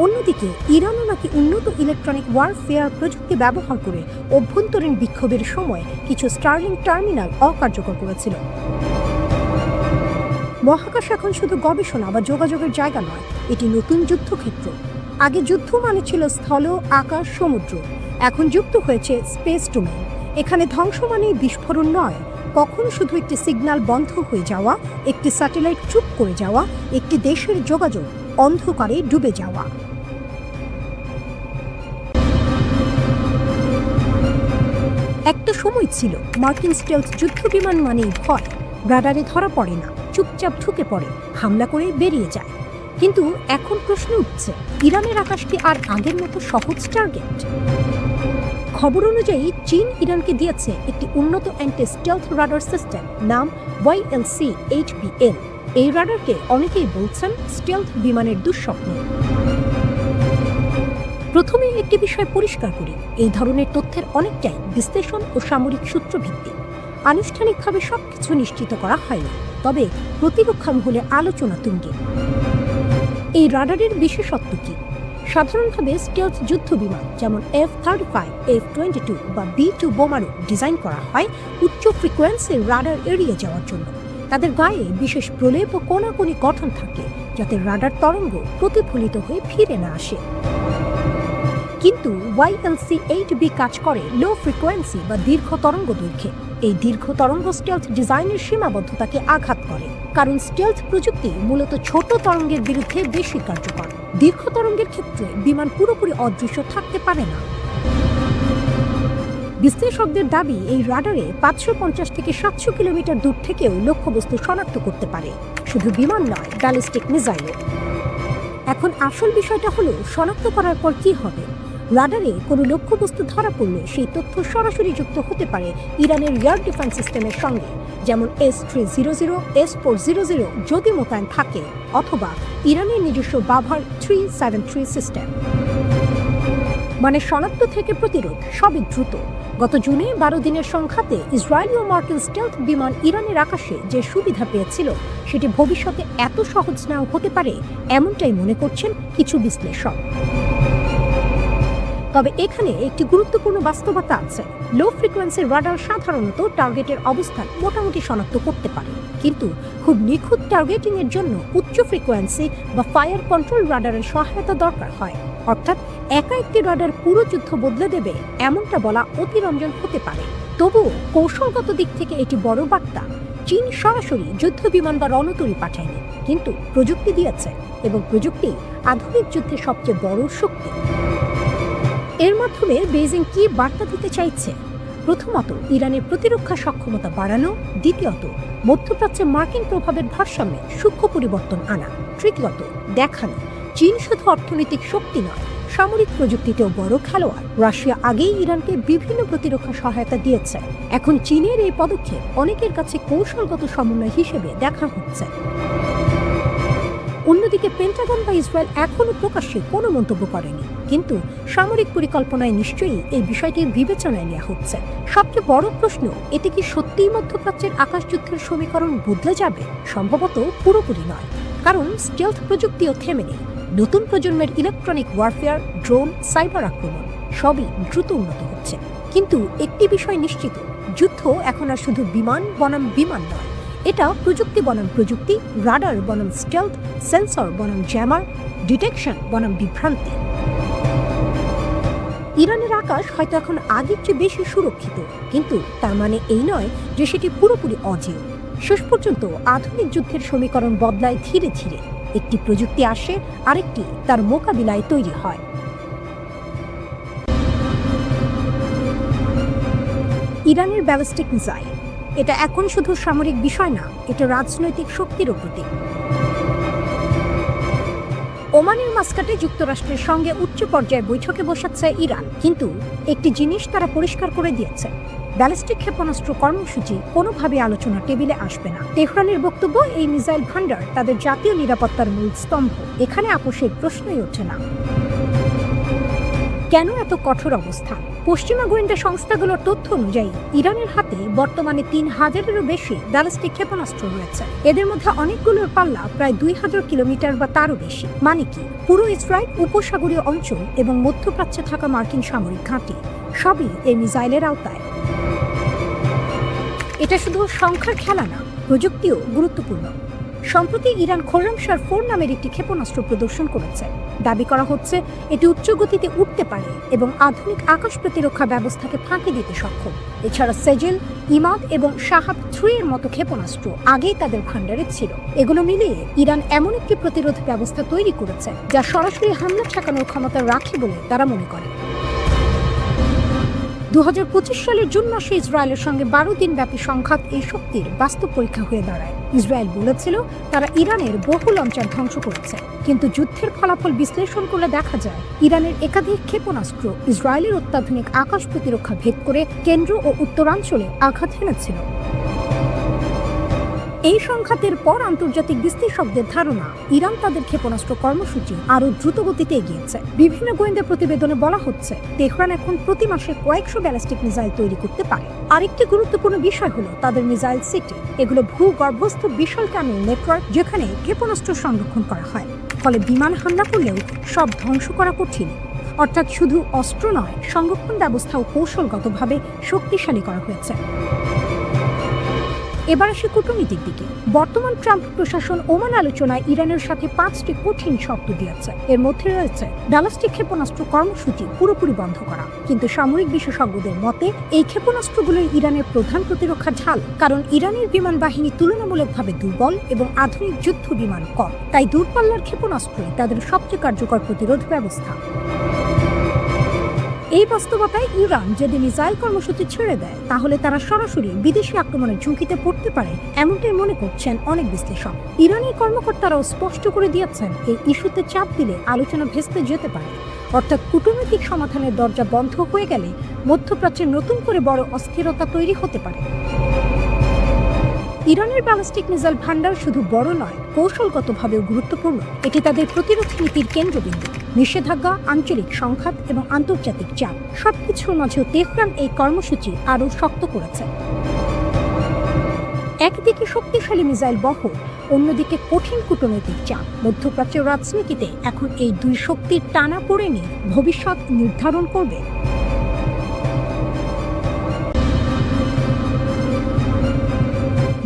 অন্যদিকে ইরানও নাকি উন্নত ইলেকট্রনিক ওয়ারফেয়ার প্রযুক্তি ব্যবহার করে অভ্যন্তরীণ বিক্ষোভের সময় কিছু স্টারলিংক টার্মিনাল অকার্যকর করেছিল। মহাকাশ এখন শুধু গবেষণা বা যোগাযোগের জায়গা নয়, এটি নতুন যুদ্ধক্ষেত্র। আগে যুদ্ধ মানে ছিল স্থল, আকাশ, সমুদ্র। এখন যুক্ত হয়েছে স্পেস ডোমেইন। এখানে ধ্বংস মানেই বিস্ফোরণ নয়, কখনো শুধু একটি সিগন্যাল বন্ধ হয়ে যাওয়া, একটি স্যাটেলাইট চুপ করে যাওয়া, একটি দেশের যোগাযোগ অন্ধকারে ডুবে যাওয়া। একটা সময় ছিল মার্কিন স্টেলথ যুদ্ধ বিমান মানেই ভয়, রাডারে ধরা পড়ে না, চুপচাপ ঢুকে পড়ে, হামলা করে বেরিয়ে যায়। কিন্তু এখন প্রশ্ন উঠছে, ইরানের আকাশ কি আর আগের মতো সহজ টার্গেট? খবর অনুযায়ী চীন ইরানকে দিয়েছে একটি উন্নত অ্যান্টি স্টেলথ রাডার সিস্টেম, নাম YLC-8BL। এই রাডারকে অনেকেই বলছেন স্টেলথ বিমানের দুঃস্বপ্ন। প্রথমে একটি বিষয় পরিষ্কার করি, এই ধরনের তথ্যের অনেকটাই বিশ্লেষণ ও সামরিক সূত্রভিত্তিক। আনুষ্ঠানিকভাবে সবকিছু নিশ্চিত করা হয়নি, তবে প্রতিরক্ষা মহলে আলোচনা তুঙ্গে। এই রাডারের বিশেষত্ব কি? সাধারণভাবে স্টেলথ যুদ্ধ বিমান যেমন F-35, F-22 বা B-2 বোমারু ডিজাইন করা হয় উচ্চ ফ্রিকোয়েন্সির রাডার এড়িয়ে যাওয়ার জন্য। তাদের গায়ে বিশেষ প্রলেপ ও কোনাকুনি গঠন থাকে, যাতে রাডার তরঙ্গ প্রতিফলিত হয়ে ফিরে না আসে। কিন্তু YLC-8B কাজ করে লো ফ্রিকোয়েন্সি বা দীর্ঘ তরঙ্গ দৈর্ঘ্যে। এই দীর্ঘ তরঙ্গ স্টেলথ ডিজাইনের সীমাবদ্ধতাকে আঘাত করে, কারণ স্টেলথ প্রযুক্তি মূলত ছোট তরঙ্গের বিরুদ্ধে বেশি কার্যকর। দীর্ঘ তরঙ্গের ক্ষেত্রে বিমান পুরোপুরি অদৃশ্য থাকতে পারে না। বিশ্লেষকদের দাবি, এই রাডারে 550 থেকে 700 কিলোমিটার দূর থেকেও লক্ষ্যবস্তু শনাক্ত করতে পারে, শুধু বিমান নয়, ব্যালিস্টিক মিসাইলও। এখন আসল বিষয়টা হলো শনাক্ত করার পর কি হবে। রাডারে কোনো লক্ষ্যবস্তু ধরা পড়লে সেই তথ্য সরাসরি যুক্ত হতে পারে ইরানের এয়ার ডিফেন্স সিস্টেমের সঙ্গে, যেমন S-300, S-400 যদি মোতায়েন থাকে, অথবা ইরানের নিজস্ব বাভার 373 সিস্টেম। মানে শনাক্ত থেকে প্রতিরোধ সবই দ্রুত। গত জুনে 12 দিনের সংঘাতে ইসরায়েলি ও মার্কিন স্টেলথ বিমান ইরানের আকাশে যে সুবিধা পেয়েছিল, সেটি ভবিষ্যতে এত সহজ নাও হতে পারে, এমনটাই মনে করছেন কিছু বিশ্লেষক। তবে এখানে একটি গুরুত্বপূর্ণ বাস্তবতা আছে। লো ফ্রিকোয়েন্সি রাডার সাধারণত টার্গেটের অবস্থান মোটামুটি শনাক্ত করতে পারে, কিন্তু খুব নিখুঁত টার্গেটিং এর জন্য উচ্চ ফ্রিকোয়েন্সি বা ফায়ার কন্ট্রোল রাডারের সহায়তা দরকার হয়। অর্থাৎ একা একটি রাডার পুরো যুদ্ধ বদলে দেবে, এমনটা বলা অতিরঞ্জন হতে পারে। তবুও কৌশলগত দিক থেকে এটি বড় বার্তা। চীন সরাসরি যুদ্ধ বিমান বা রণতরী পাঠায়নি, কিন্তু প্রযুক্তি দিয়েছে, এবং প্রযুক্তি আধুনিক যুদ্ধের সবচেয়ে বড় শক্তি। এর মাধ্যমে বেইজিং কি বার্তা দিতে চাইছে? প্রথমত, ইরানের প্রতিরক্ষা সক্ষমতা বাড়ানো। দ্বিতীয়ত, মধ্যপ্রাচ্যে মার্কিন প্রভাবের ভারসাম্যে সূক্ষ্ম পরিবর্তন আনা। তৃতীয়ত, দেখানো চীন শুধু অর্থনৈতিক শক্তি নয়, সামরিক প্রযুক্তিতেও বড় খেলোয়াড়। রাশিয়া আগেই ইরানকে বিভিন্ন প্রতিরক্ষা সহায়তা দিয়েছে। এখন চীনের এই পদক্ষেপ অনেকের কাছে কৌশলগত সমন্বয় হিসেবে দেখা হচ্ছে। অন্যদিকে পেন্টাগন বা ইসরায়েল এখনও প্রকাশ্যে কোনো মন্তব্য করেনি, কিন্তু সামরিক পরিকল্পনায় নিশ্চয়ই এই বিষয়টি বিবেচনায় নেওয়া হচ্ছে। সবচেয়ে বড় প্রশ্ন, এতে কি সত্যিই মধ্যপ্রাচ্যের আকাশযুদ্ধের সমীকরণ বদলে যাবে? সম্ভবত পুরোপুরি নয়, কারণ স্টেলথ প্রযুক্তিও থেমে নেই। নতুন প্রজন্মের ইলেকট্রনিক ওয়ারফেয়ার, ড্রোন, সাইবার আক্রমণ সবই দ্রুত উন্নত হচ্ছে। কিন্তু একটি বিষয় নিশ্চিত, যুদ্ধ এখন আর শুধু বিমান বনাম বিমান নয়, এটা প্রযুক্তি বনাম প্রযুক্তি, রাডার বনাম স্টেলথ, সেন্সর বনাম জ্যামার, ডিটেকশন বনাম বিভ্রান্তি। ইরানের আকাশ হয়তো এখন আগের চেয়ে বেশি সুরক্ষিত, কিন্তু তার মানে এই নয় যে সেটি পুরোপুরি অজেয়। শেষ পর্যন্ত আধুনিক যুদ্ধের সমীকরণ বদলায় ধীরে ধীরে। একটি প্রযুক্তি আসে, আরেকটি তার মোকাবিলায় তৈরি হয়। ইরানের ব্যালিস্টিক মিসাইল, এটা এখন শুধু সামরিক বিষয় না, এটা রাজনৈতিক শক্তিরও প্রতীক। ওমানের মাস্কাটে যুক্তরাষ্ট্রের সঙ্গে উচ্চ পর্যায়ে বৈঠকে বসাচ্ছে ইরান, কিন্তু একটি জিনিস তারা পরিষ্কার করে দিয়েছে, ব্যালিস্টিক ক্ষেপণাস্ত্র কর্মসূচি কোনোভাবে আলোচনা টেবিলে আসবে না। তেহরানের বক্তব্য, এই মিসাইল ভান্ডার তাদের জাতীয় নিরাপত্তার মূল স্তম্ভ, এখানে আপোষের প্রশ্নই ওঠে না। কেন এত কঠোর অবস্থান? পশ্চিমা গোয়েন্দা সংস্থাগুলোর তথ্য অনুযায়ী ইরানের হাতে বর্তমানে 3000-এরও বেশি ব্যালিস্টিক ক্ষেপণাস্ত্র রয়েছে। এদের মধ্যে অনেকগুলোর পাল্লা প্রায় 2000 কিলোমিটার বা তারও বেশি। মানে কি, পুরো ইসরায়েল, উপসাগরীয় অঞ্চল এবং মধ্যপ্রাচ্যে থাকা মার্কিন সামরিক ঘাঁটি সবই এই মিসাইলের আওতায়। এটা শুধু সংখ্যার খেলা না, প্রযুক্তিও গুরুত্বপূর্ণ। সম্প্রতি ইরান খোরামশার 4 নামের একটি ক্ষেপণাস্ত্র প্রদর্শন করেছে। দাবি করা হচ্ছে এটি উচ্চ গতিতে উঠতে পারে এবং আধুনিক আকাশ প্রতিরক্ষা ব্যবস্থাকে ফাঁকি দিতে সক্ষম। এছাড়া সেজেল, ইমাদ এবং শাহাব 3 এর মতো ক্ষেপণাস্ত্র আগেই তাদের ভান্ডারে ছিল। এগুলো মিলিয়ে ইরান এমন একটি প্রতিরোধ ব্যবস্থা তৈরি করেছে যা সরাসরি হামলা ঠেকানোর ক্ষমতা রাখে বলে তারা মনে করে। 2025 সালের জুন মাসে ইসরায়েলের সঙ্গে 12 দিন ব্যাপী সংঘাত এই শক্তির বাস্তব পরীক্ষা হয়ে দাঁড়ায়। ইসরায়েল বলেছিল তারা ইরানের বহু লঞ্চার ধ্বংস করেছে, কিন্তু যুদ্ধের ফলাফল বিশ্লেষণ করলে দেখা যায় ইরানের একাধিক ক্ষেপণাস্ত্র ইসরায়েলের অত্যাধুনিক আকাশ প্রতিরক্ষা ভেদ করে কেন্দ্র ও উত্তরাঞ্চলে আঘাত হেনেছিল। এই সংঘাতের পর আন্তর্জাতিক বিশ্লেষকদের ধারণা, ইরান তাদের ক্ষেপণাস্ত্র কর্মসূচি আরও দ্রুত গতিতে এগিয়েছে। বিভিন্ন গোয়েন্দা প্রতিবেদনে বলা হচ্ছে তেহরান এখন প্রতি মাসে কয়েকশো ব্যালিস্টিক মিসাইল তৈরি করতে পারে। আরেকটি গুরুত্বপূর্ণ বিষয় হলো তাদের মিসাইল সিটি। এগুলো ভূগর্ভস্থ বিশাল টানেল নেটওয়ার্ক, যেখানে ক্ষেপণাস্ত্র সংরক্ষণ করা হয়। ফলে বিমান হামলা করলেও সব ধ্বংস করা কঠিন। অর্থাৎ শুধু অস্ত্র নয়, সংরক্ষণ ব্যবস্থাও কৌশলগতভাবে শক্তিশালী করা হয়েছে। এবার আসি কূটনীতির দিকে। বর্তমান ট্রাম্প প্রশাসন ওমান আলোচনায় ইরানের সাথে 5টি কঠিন শর্ত দিয়েছে। এর মধ্যে রয়েছে ব্যালিস্টিক ক্ষেপণাস্ত্র কর্মসূচি পুরোপুরি বন্ধ করা। কিন্তু সামরিক বিশেষজ্ঞদের মতে এই ক্ষেপণাস্ত্রগুলোই ইরানের প্রধান প্রতিরক্ষা ঢাল, কারণ ইরানের বিমান বাহিনী তুলনামূলকভাবে দুর্বল এবং আধুনিক যুদ্ধ বিমান কম। তাই দূরপাল্লার ক্ষেপণাস্ত্রই তাদের সবচেয়ে কার্যকর প্রতিরোধ ব্যবস্থা। এই বাস্তবতায় ইরান যদি মিসাইল কর্মসূচি ছেড়ে দেয় তাহলে তারা সরাসরি বিদেশি আক্রমণের ঝুঁকিতে পড়তে পারে, এমনটাই মনে করছেন অনেক বিশ্লেষক। ইরানি কর্মকর্তারাও স্পষ্ট করে দিয়েছেন এই ইস্যুতে চাপ দিলে আলোচনা ভেস্তে যেতে পারে। অর্থাৎ কূটনৈতিক সমাধানের দরজা বন্ধ হয়ে গেলে মধ্যপ্রাচ্যে নতুন করে বড় অস্থিরতা তৈরি হতে পারে। ইরানের ব্যালিস্টিক মিসাইল ভান্ডার শুধু বড় নয়, কৌশলগতভাবেও গুরুত্বপূর্ণ। এটি তাদের প্রতিরোধ নীতির কেন্দ্রবিন্দু। নিষেধাজ্ঞা, আঞ্চলিক সংঘাত এবং আন্তর্জাতিক চাপ সবকিছুর মাঝেও তেহরান এই কর্মসূচি আরও শক্ত করেছে। একদিকে শক্তিশালী মিসাইল বহর, অন্যদিকে কঠিন কূটনৈতিক চাপ। মধ্যপ্রাচ্যের রাজনীতিতে এখন এই দুই শক্তির টানাপোড়েনই ভবিষ্যৎ নির্ধারণ করবে।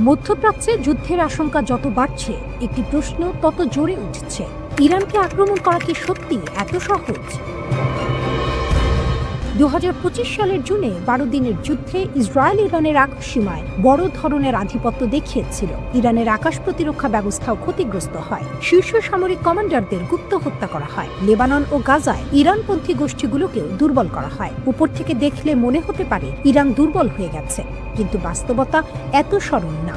মধ্যপ্রাচ্যে যুদ্ধের আশঙ্কা যত বাড়ছে, একটি প্রশ্ন তত জোরে উঠছে: ইরানকে আক্রমণ করা কি সত্যি এত সহজ? 2025 সালের জুনে 12 দিনের যুদ্ধে ইসরায়েল ইরানের আকাশ সীমায় বড় ধরনের আধিপত্য দেখিয়েছিল। ইরানের আকাশ প্রতিরক্ষা ব্যবস্থাও ক্ষতিগ্রস্ত হয়। শীর্ষ সামরিক কমান্ডারদের গুপ্ত হত্যা করা হয়। লেবানন ও গাজায় ইরানপন্থী গোষ্ঠীগুলোকেও দুর্বল করা হয়। উপর থেকে দেখলে মনে হতে পারে ইরান দুর্বল হয়ে গেছে, কিন্তু বাস্তবতা এত সরল না।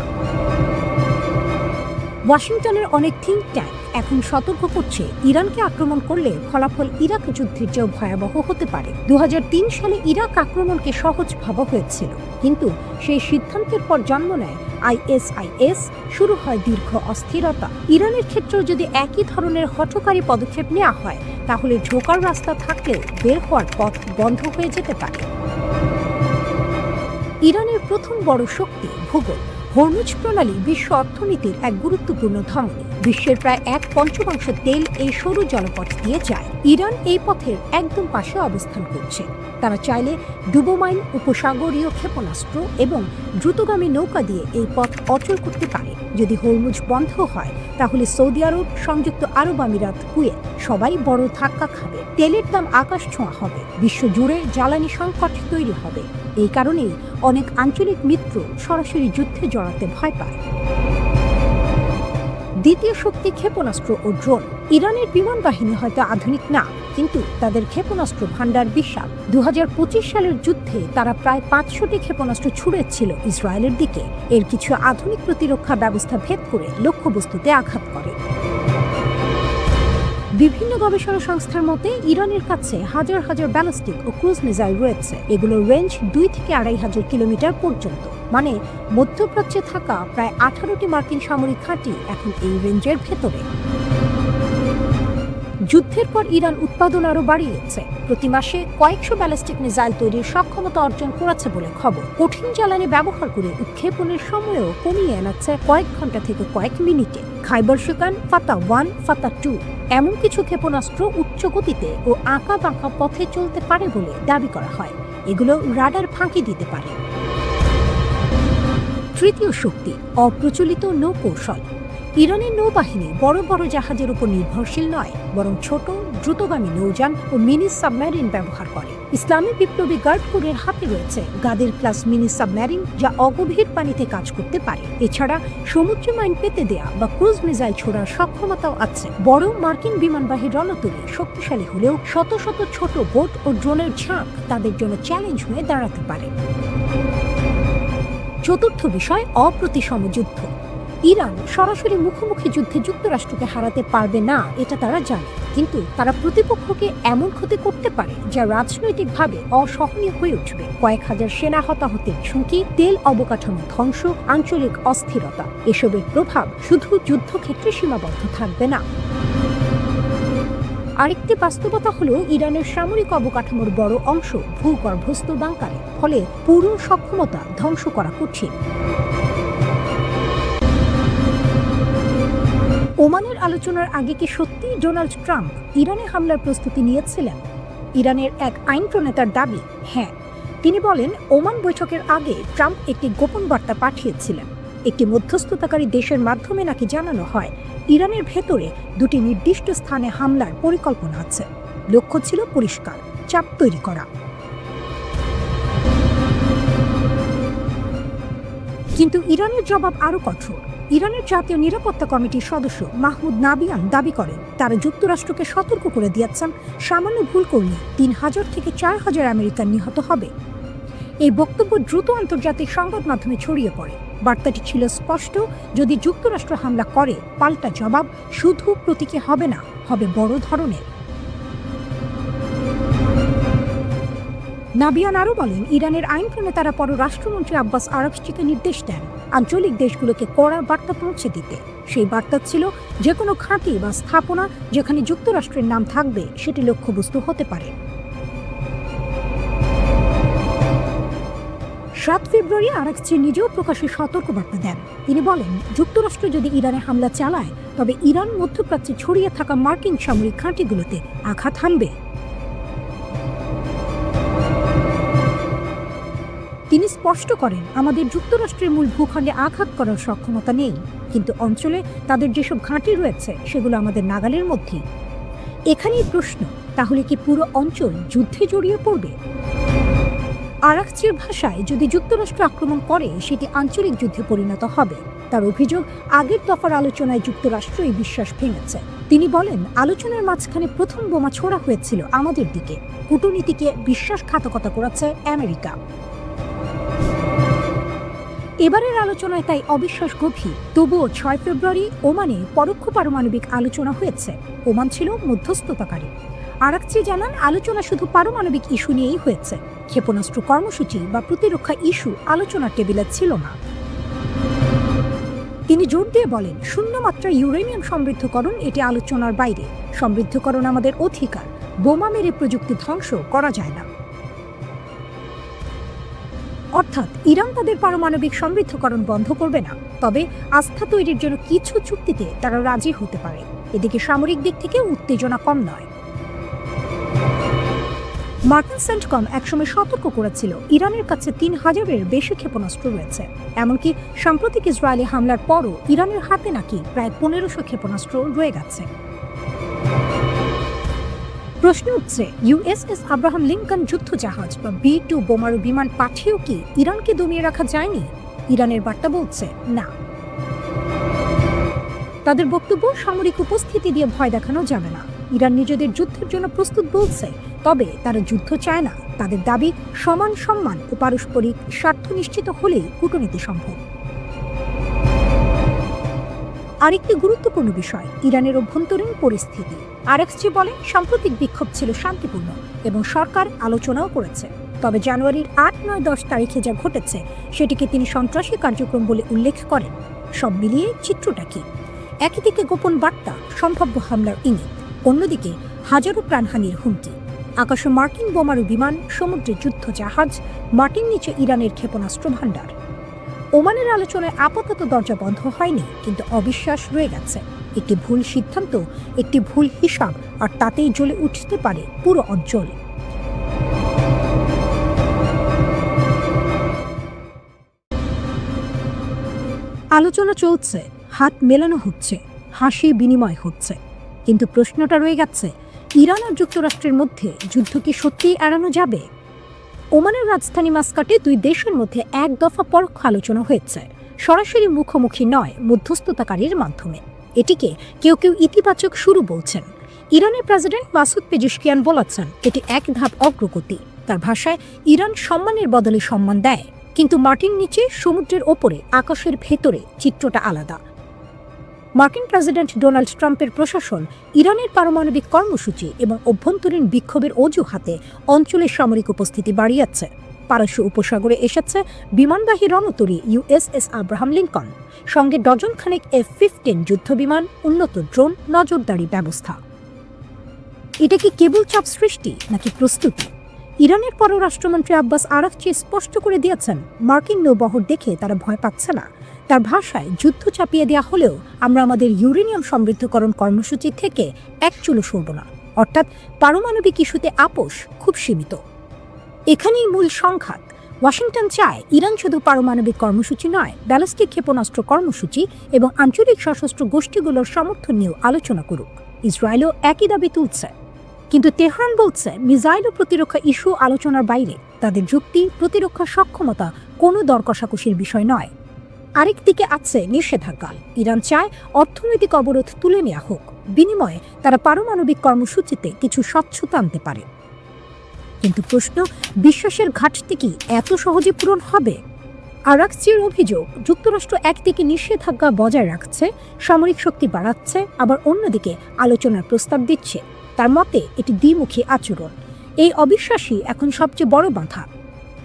ওয়াশিংটনের অনেক থিঙ্ক ট্যাঙ্ক এখন সতর্ক করছে ইরানকে আক্রমণ করলে ফলাফল ইরাক যুদ্ধের চেয়েও ভয়াবহ হতে পারে। 2003 সালে ইরাক আক্রমণকে সহজ ভাবা হয়েছিল, কিন্তু সেই সিদ্ধান্তের পর জন্ম নেয় ISIS, শুরু হয় দীর্ঘ অস্থিরতা। ইরানের ক্ষেত্রেও যদি একই ধরনের হঠকারী পদক্ষেপ নেওয়া হয় তাহলে ঢোকার রাস্তা থাকলেও বের হওয়ার পথ বন্ধ হয়ে যেতে পারে। ইরানের প্রথম বড় শক্তি ভূগোল। হরমুজ প্রণালী বিশ্ব অর্থনীতির এক গুরুত্বপূর্ণ ধমনী। বিশ্বের প্রায় 1/5 তেল এই সরু জলপথ দিয়ে যায়। ইরান এই পথের একদম পাশে অবস্থান করছে। তারা চাইলে ডুবোমাইন, উপসাগরীয় ক্ষেপণাস্ত্র এবং দ্রুতগামী নৌকা দিয়ে এই পথ অচল করতে পারে। যদি হরমুজ বন্ধ হয় তাহলে সৌদি আরব, সংযুক্ত আরব আমিরাত, কুয়েত সবাই বড় ধাক্কা খাবে। তেলের দাম আকাশ ছোঁয়া হবে। বিশ্বজুড়ে জ্বালানি সংকট তৈরি হবে। এই কারণেই অনেক আঞ্চলিক মিত্র সরাসরি যুদ্ধে জড়াতে ভয় পায়। দ্বিতীয় শক্তি ক্ষেপণাস্ত্র ও ড্রোন। ইরানের বিমান বাহিনী হয়তো আধুনিক না, কিন্তু তাদের ক্ষেপণাস্ত্র ভান্ডার বিশাল। 2025 সালের যুদ্ধে তারা প্রায় 500টি ক্ষেপণাস্ত্র ছুড়েছিল ইসরায়েলের দিকে। এর কিছু আধুনিক প্রতিরক্ষা ব্যবস্থা ভেদ করে লক্ষ্যবস্তুতে আঘাত করে। বিভিন্ন গবেষণা সংস্থার মতে ইরানের কাছে হাজার হাজার ব্যালিস্টিক ও ক্রুজ মিসাইল রয়েছে। এগুলোর রেঞ্জ 2 থেকে 2500 কিলোমিটার পর্যন্ত। মানে মধ্যপ্রাচ্যে থাকা প্রায় 18টি মার্কিন সামরিক ঘাঁটি এখন এই রেঞ্জের ভেতরে। যুদ্ধের পর ইরান উৎপাদন আরও বাড়িয়েছে। প্রতি মাসে কয়েকশো ব্যালিস্টিক মিসাইল তৈরির সক্ষমতা অর্জন করেছে বলে খবর। কঠিন জ্বালানি ব্যবহার করে উৎক্ষেপণের সময়ও কমিয়ে আনাচ্ছে কয়েক ঘন্টা থেকে কয়েক মিনিটে। খাইবার শিকান, ফাতা 1, ফাতা 2 এমন কিছু ক্ষেপণাস্ত্র উচ্চ গতিতে ও আঁকা বাঁকা পথে চলতে পারে বলে দাবি করা হয়। এগুলো রাডার ফাঁকি দিতে পারে। তৃতীয় শক্তি অপ্রচলিত নৌকৌশল। ইরানের নৌবাহিনী বড় বড় জাহাজের উপর নির্ভরশীল নয়, বরং ছোট দ্রুতগামী নৌযান ও মিনি সাবমেরিন ব্যবহার করে। ইসলামী বিপ্লবী গার্ড কোরের হাতে রয়েছে গাদের ক্লাস মিনি সাবমেরিন, যা অগভীর পানিতে কাজ করতে পারে। এছাড়া সমুদ্র মাইন পেতে দেয়া বা ক্রুজ মিসাইল ছোড়ার সক্ষমতাও আছে। বড় মার্কিন বিমানবাহী রণতরী শক্তিশালী হলেও শত শত ছোট বোট ও ড্রোনের ঝাঁক তাদের জন্য চ্যালেঞ্জ হয়ে দাঁড়াতে পারে। চতুর্থ বিষয় অপ্রতিসম যুদ্ধ। ইরান সরাসরি মুখোমুখি যুদ্ধে যুক্তরাষ্ট্রকে হারাতে পারবে না, এটা তারা জানে। কিন্তু তারা প্রতিপক্ষকে এমন ক্ষতি করতে পারে যা রাজনৈতিকভাবে অসহনীয় হয়ে উঠবে। কয়েক হাজার সেনা হতাহতের ঝুঁকি, তেল অবকাঠামো ধ্বংস, আঞ্চলিক অস্থিরতা, এসবের প্রভাব শুধু যুদ্ধক্ষেত্রে সীমাবদ্ধ থাকবে না। আরেকটি বাস্তবতা হলো ইরানের সামরিক অবকাঠামোর বড় অংশ ভূগর্ভস্থ বাংকারে। ফলে পুরো সক্ষমতা ধ্বংস করা কঠিন। ওমানের আলোচনার আগে কি সত্যি ডোনাল্ড ট্রাম্প ইরানে হামলার প্রস্তুতি নিয়েছিলেন? ইরানের এক আইন প্রণেতার দাবি, হ্যাঁ। তিনি বলেন, ওমান বৈঠকের আগে ট্রাম্প একটি গোপন বার্তা পাঠিয়েছিলেন। একটি মধ্যস্থতাকারী দেশের মাধ্যমে নাকি জানানো হয় ইরানের ভেতরে দুটি নির্দিষ্ট স্থানে হামলার পরিকল্পনা আছে। লক্ষ্য ছিল পরিষ্কার, চাপ তৈরি করা। কিন্তু ইরানের জবাব আরও কঠোর। ইরানের জাতীয় নিরাপত্তা কমিটির সদস্য মাহমুদ নাবিয়ান দাবি করেন তারা যুক্তরাষ্ট্রকে সতর্ক করে দিয়েছেন সামান্য ভুল করলে ৩,০০০ থেকে ৪,০০০ আমেরিকান নিহত হবে। এই বক্তব্য দ্রুত আন্তর্জাতিক সংবাদ মাধ্যমে ছড়িয়ে পড়ে। বার্তাটি ছিল স্পষ্ট, যদি যুক্তরাষ্ট্র হামলা করে পাল্টা জবাব শুধু প্রতীকী হবে না, হবে বড় ধরনের। নাবিয়ান আরও বলেন, ইরানের আইন প্রণেতারা পররাষ্ট্রমন্ত্রী আব্বাস আরাগচিকে নির্দেশ দেন আঞ্চলিক দেশগুলোকে কড়া বার্তা পৌঁছে দিতে। সেই বার্তা ছিল, যে কোনো ঘাঁটি বা স্থাপনা যেখানে যুক্তরাষ্ট্রের নাম থাকবে সেটি লক্ষ্যবস্তু হতে পারে। ৭ ফেব্রুয়ারি আরাগচি নিজেও প্রকাশ্যে সতর্কবার্তা দেন। তিনি বলেন, যুক্তরাষ্ট্র যদি ইরানে হামলা চালায় তবে ইরান মধ্যপ্রাচ্যে ছড়িয়ে থাকা মার্কিন সামরিক ঘাঁটিগুলোতে আঘাত হানবে। তিনি স্পষ্ট করেন, আমাদের যুক্তরাষ্ট্রের মূল ভূখণ্ডে আঘাত করার সক্ষমতা নেই, কিন্তু অঞ্চলে তাদের যেসব ঘাঁটি রয়েছে সেগুলো আমাদের নাগালের মধ্যেই। এখানেই প্রশ্ন, তাহলে কি পুরো অঞ্চল যুদ্ধে জড়িয়ে পড়বে? আরাগচির ভাষায়, যদি যুক্তরাষ্ট্র আক্রমণ করে সেটি আঞ্চলিক যুদ্ধে পরিণত হবে। তার অভিযোগ, আগের দফার আলোচনায় যুক্তরাষ্ট্র এই বিশ্বাস ভেঙেছে। তিনি বলেন, আলোচনার মাঝখানে প্রথম বোমা ছোড়া হয়েছিল আমাদের দিকে। কূটনীতিকে বিশ্বাসঘাতকতা করেছে আমেরিকা। এবারের আলোচনায় তাই অবিশ্বাস গভীর। তবুও ৬ ফেব্রুয়ারি ওমানে পরোক্ষ পারমাণবিক আলোচনা হয়েছে। ওমান ছিল মধ্যস্থতাকারী। আরাগচি জানান, আলোচনা শুধু পারমাণবিক ইস্যু নিয়েই হয়েছে। ক্ষেপণাস্ত্র কর্মসূচি বা প্রতিরক্ষা ইস্যু আলোচনার টেবিলে ছিল না। তিনি জোর দিয়ে বলেন, শূন্য মাত্রায় ইউরেনিয়াম সমৃদ্ধকরণ এটি আলোচনার বাইরে। সমৃদ্ধকরণ আমাদের অধিকার। বোমা মেরে প্রযুক্তি ধ্বংস করা যায় না। অর্থাৎ ইরান তাদের পারমাণবিক সমৃদ্ধকরণ বন্ধ করবে না, তবে আস্থা তৈরির জন্য কিছু চুক্তিতে তারা রাজি হতে পারে। এদিকে সামরিক দিক থেকে উত্তেজনা কম নয়। মার্কিন সেন্টকম একসময় সতর্ক করেছিল, ইরানের কাছে ৩,০০০-এর বেশি ক্ষেপণাস্ত্র রয়েছে। এমনকি সাম্প্রতিক ইসরায়েলি হামলার পরও ইরানের হাতে নাকি প্রায় ১৫০০ ক্ষেপণাস্ত্র রয়ে গেছে। প্রশ্ন উঠছে, ইউএসএস আব্রাহাম লিঙ্কন যুদ্ধ জাহাজ বা B-2 বোমারু বিমান পাঠিয়েও কি ইরানকে দমিয়ে রাখা যায়নি? ইরানের বার্তা বলছে না। তাদের বক্তব্য, সামরিক উপস্থিতি দিয়ে ভয় দেখানো যাবে না। ইরান নিজেদের যুদ্ধের জন্য প্রস্তুত বলছে, তবে তারা যুদ্ধ চায় না। তাদের দাবি, সমান সম্মান ও পারস্পরিক স্বার্থ নিশ্চিত হলেই কূটনীতি সম্ভব। আরেকটি গুরুত্বপূর্ণ বিষয়, ইরানের অভ্যন্তরীণ পরিস্থিতি। আরাগচি বলেন, সাম্প্রতিক বিক্ষোভ ছিল শান্তিপূর্ণ এবং সরকার আলোচনাও করেছে। তবে জানুয়ারির ৮, ৯, ১০ তারিখে যা ঘটেছে সেটিকে তিনি সন্ত্রাসী কার্যক্রম বলে উল্লেখ করেন। সব মিলিয়ে চিত্রটা কি? একই দিকে গোপন বার্তা, সম্ভাব্য হামলার ইঙ্গিত, অন্যদিকে হাজারো প্রাণহানির হুমকি। আকাশে মার্কিন বোমারু বিমান, সমুদ্রে যুদ্ধ জাহাজ, মাটির নিচে ইরানের ক্ষেপণাস্ত্র ভাণ্ডার। ওমানের আলোচনায় আপাতত দরজা বন্ধ হয়নি, কিন্তু অবিশ্বাস রয়ে গেছে। একটি ভুল সিদ্ধান্ত, একটি ভুল হিসাব, আর তাতেই জ্বলে উঠতে পারে পুরো অঞ্চল। আলোচনা চলছে, হাত মেলানো হচ্ছে, হাসি বিনিময় হচ্ছে, কিন্তু প্রশ্নটা রয়ে গেছে, ইরান আর যুক্তরাষ্ট্রের মধ্যে যুদ্ধ কি সত্যিই এড়ানো যাবে? ওমানের রাজধানী মাস্কাটে দুই দেশের মধ্যে এক দফা পরোক্ষ আলোচনা হয়েছে, সরাসরি মুখোমুখি নয়, মধ্যস্থতাকারীর মাধ্যমে। এটিকে কেউ কেউ ইতিবাচক শুরু বলছেন। ইরানের প্রেসিডেন্ট মাসুদ পেজেশকিয়ান বলেছেন, এটি এক ধাপ অগ্রগতি। তার ভাষায়, ইরান সম্মানের বদলে সম্মান দেয়, কিন্তু মাটির নিচে, সমুদ্রের ওপরে, আকাশের ভেতরে চিত্রটা আলাদা। মার্কিন প্রেসিডেন্ট ডোনাল্ড ট্রাম্পের প্রশাসন ইরানের পারমাণবিক কর্মসূচি এবং অভ্যন্তরীণ বিক্ষোভের অজুহাতে অঞ্চলের সামরিক উপস্থিতি বাড়িয়েছে। পারস্য উপসাগরে এসেছে বিমানবাহী রণতরী ইউএসএস আব্রাহাম লিঙ্কন, সঙ্গে ডজন খানেক F-15 যুদ্ধবিমান, উন্নত ড্রোন, নজরদারি ব্যবস্থা। এটা কি কেবল চাপ সৃষ্টি নাকি প্রস্তুতি? ইরানের পররাষ্ট্রমন্ত্রী আব্বাস আরাগচি স্পষ্ট করে দিয়েছেন, মার্কিন নৌবহর দেখে তারা ভয় পাচ্ছে না। তার ভাষায়, যুদ্ধ চাপিয়ে দেওয়া হলেও আমরা আমাদের ইউরেনিয়াম সমৃদ্ধকরণ কর্মসূচি থেকে এক চুলো সরব না। অর্থাৎ পারমাণবিক ইস্যুতে আপোষ খুব সীমিত। এখানেই মূল সংঘাত। ওয়াশিংটন চায় ইরান শুধু পারমাণবিক কর্মসূচি নয়, ব্যালিস্টিক ক্ষেপণাস্ত্র কর্মসূচি এবং আঞ্চলিক সশস্ত্র গোষ্ঠীগুলোর সমর্থন নিয়েও আলোচনা করুক। ইসরায়েলও একই দাবি তুলছে, কিন্তু তেহরান বলছে মিসাইল ও প্রতিরক্ষা ইস্যু আলোচনার বাইরে। তাদের যুক্তি, প্রতিরক্ষা সক্ষমতা কোনো দর কষাকষির বিষয় নয়। আরেকদিকে আছে নিষেধাজ্ঞা। ইরান চায় অর্থনৈতিক অবরোধ তুলে নেওয়া হোক, বিনিময়ে তারা পারমাণবিক কর্মসূচিতে কিছু স্বচ্ছতা আনতে পারে। কিন্তু প্রশ্ন, বিশ্বাসের ঘাটতি কি এত সহজে পূরণ হবে? আরাকচির অভিযোগ, যুক্তরাষ্ট্র একদিকে নিষেধাজ্ঞা বজায় রাখছে, সামরিক শক্তি বাড়াচ্ছে, আবার অন্যদিকে আলোচনার প্রস্তাব দিচ্ছে। তার মতে এটি দ্বিমুখী আচরণ। এই অবিশ্বাসই এখন সবচেয়ে বড় বাধা।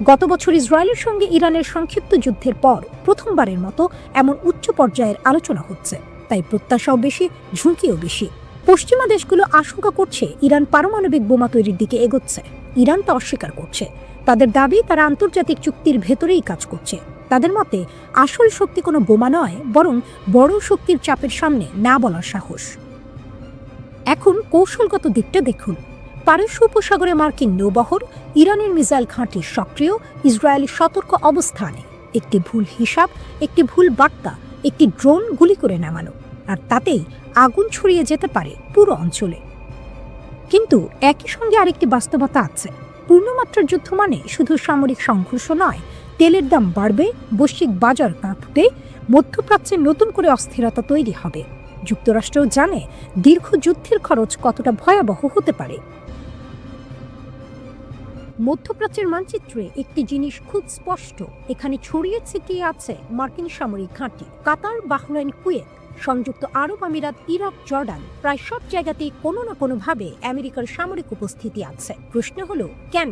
গত বছর ইসরায়েলের সঙ্গে ইরানের সংক্ষিপ্ত যুদ্ধের পর প্রথমবারের মতো এমন উচ্চ পর্যায়ের আলোচনা হচ্ছে, তাই প্রত্যাশাও বেশি, ঝুঁকিও বেশি। পশ্চিমা দেশগুলো আশঙ্কা করছে ইরান পারমাণবিক বোমা তৈরির দিকে এগোচ্ছে। ইরান তা অস্বীকার করছে। তাদের দাবি তারা আন্তর্জাতিক চুক্তির ভেতরেই কাজ করছে। তাদের মতে আসল শক্তি কোনো বোমা নয়, বরং বড় শক্তির চাপের সামনে না বলার সাহস। এখন কৌশলগত দিকটা দেখুন। পারস্য উপসাগরে মার্কিন নৌবহর, ইরানের মিসাইল ঘাঁটি সক্রিয়, ইসরায়েলি সতর্ক অবস্থানে। একটি ভুল হিসাব, একটি ভুল বার্তা, একটি ড্রোন গুলি করে নামানো, আর তাতেই আগুন ছড়িয়ে যেতে পারে পুরো অঞ্চলে। কিন্তু একই সঙ্গে আরেকটি বাস্তবতা আছে। পূর্ণমাত্রার যুদ্ধ মানে শুধু সামরিক সংঘর্ষ নয়। তেলের দাম বাড়বে, বৈশ্বিক বাজার কাঁপবে, মধ্যপ্রাচ্যে নতুন করে অস্থিরতা তৈরি হবে। যুক্তরাষ্ট্রও জানে দীর্ঘ যুদ্ধের খরচ কতটা ভয়াবহ হতে পারে। মধ্যপ্রাচ্যের মানচিত্রে একটি জিনিস খুব স্পষ্ট। এখানে ছড়িয়ে ছিটিয়ে আছে মার্কিন সামরিক ঘাঁটি। কাতার, বাহরাইন, কুয়েত, সংযুক্ত আরব আমিরাত, ইরাক, জর্ডান, প্রায় সব জায়গাতেই কোনো না কোনোভাবে আমেরিকার সামরিক উপস্থিতি আছে। প্রশ্ন হলো কেন?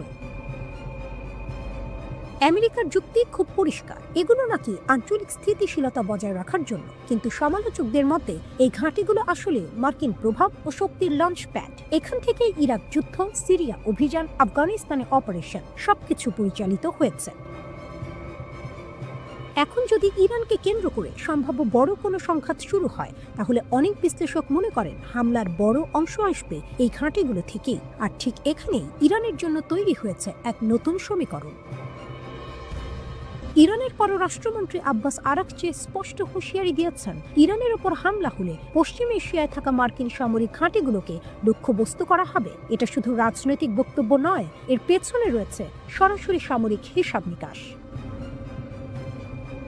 আমেরিকার যুক্তি খুব পরিষ্কার, এগুলো নাকি আঞ্চলিক স্থিতিশীলতা বজায় রাখার জন্য। কিন্তু সমালোচকদের মতে এই ঘাঁটিগুলো আসলে মার্কিন প্রভাব ও শক্তির লঞ্চ প্যাড। এখান থেকে ইরাক যুদ্ধ, সিরিয়া অভিযান, আফগানিস্তানে অপারেশন সবকিছু পরিচালিত হয়েছে। এখন যদি ইরানকে কেন্দ্র করে সম্ভাব্য বড় কোনো সংঘাত শুরু হয়, তাহলে অনেক বিশ্লেষক মনে করেন হামলার বড় অংশ আসবে এই ঘাঁটিগুলো থেকেই। আর ঠিক এখানেই ইরানের জন্য তৈরি হয়েছে এক নতুন সমীকরণ। ইরানের পররাষ্ট্রমন্ত্রী আব্বাস আরাকচি স্পষ্ট হুঁশিয়ারি দিয়েছেন, ইরানের ওপর হামলা হলে পশ্চিম এশিয়ায় থাকা মার্কিন সামরিক ঘাঁটিগুলোকে লক্ষ্যবস্তু করা হবে। এটা শুধু রাজনৈতিক বক্তব্য নয়, এর পেছনে রয়েছে সরাসরি সামরিক হিসাব নিকাশ।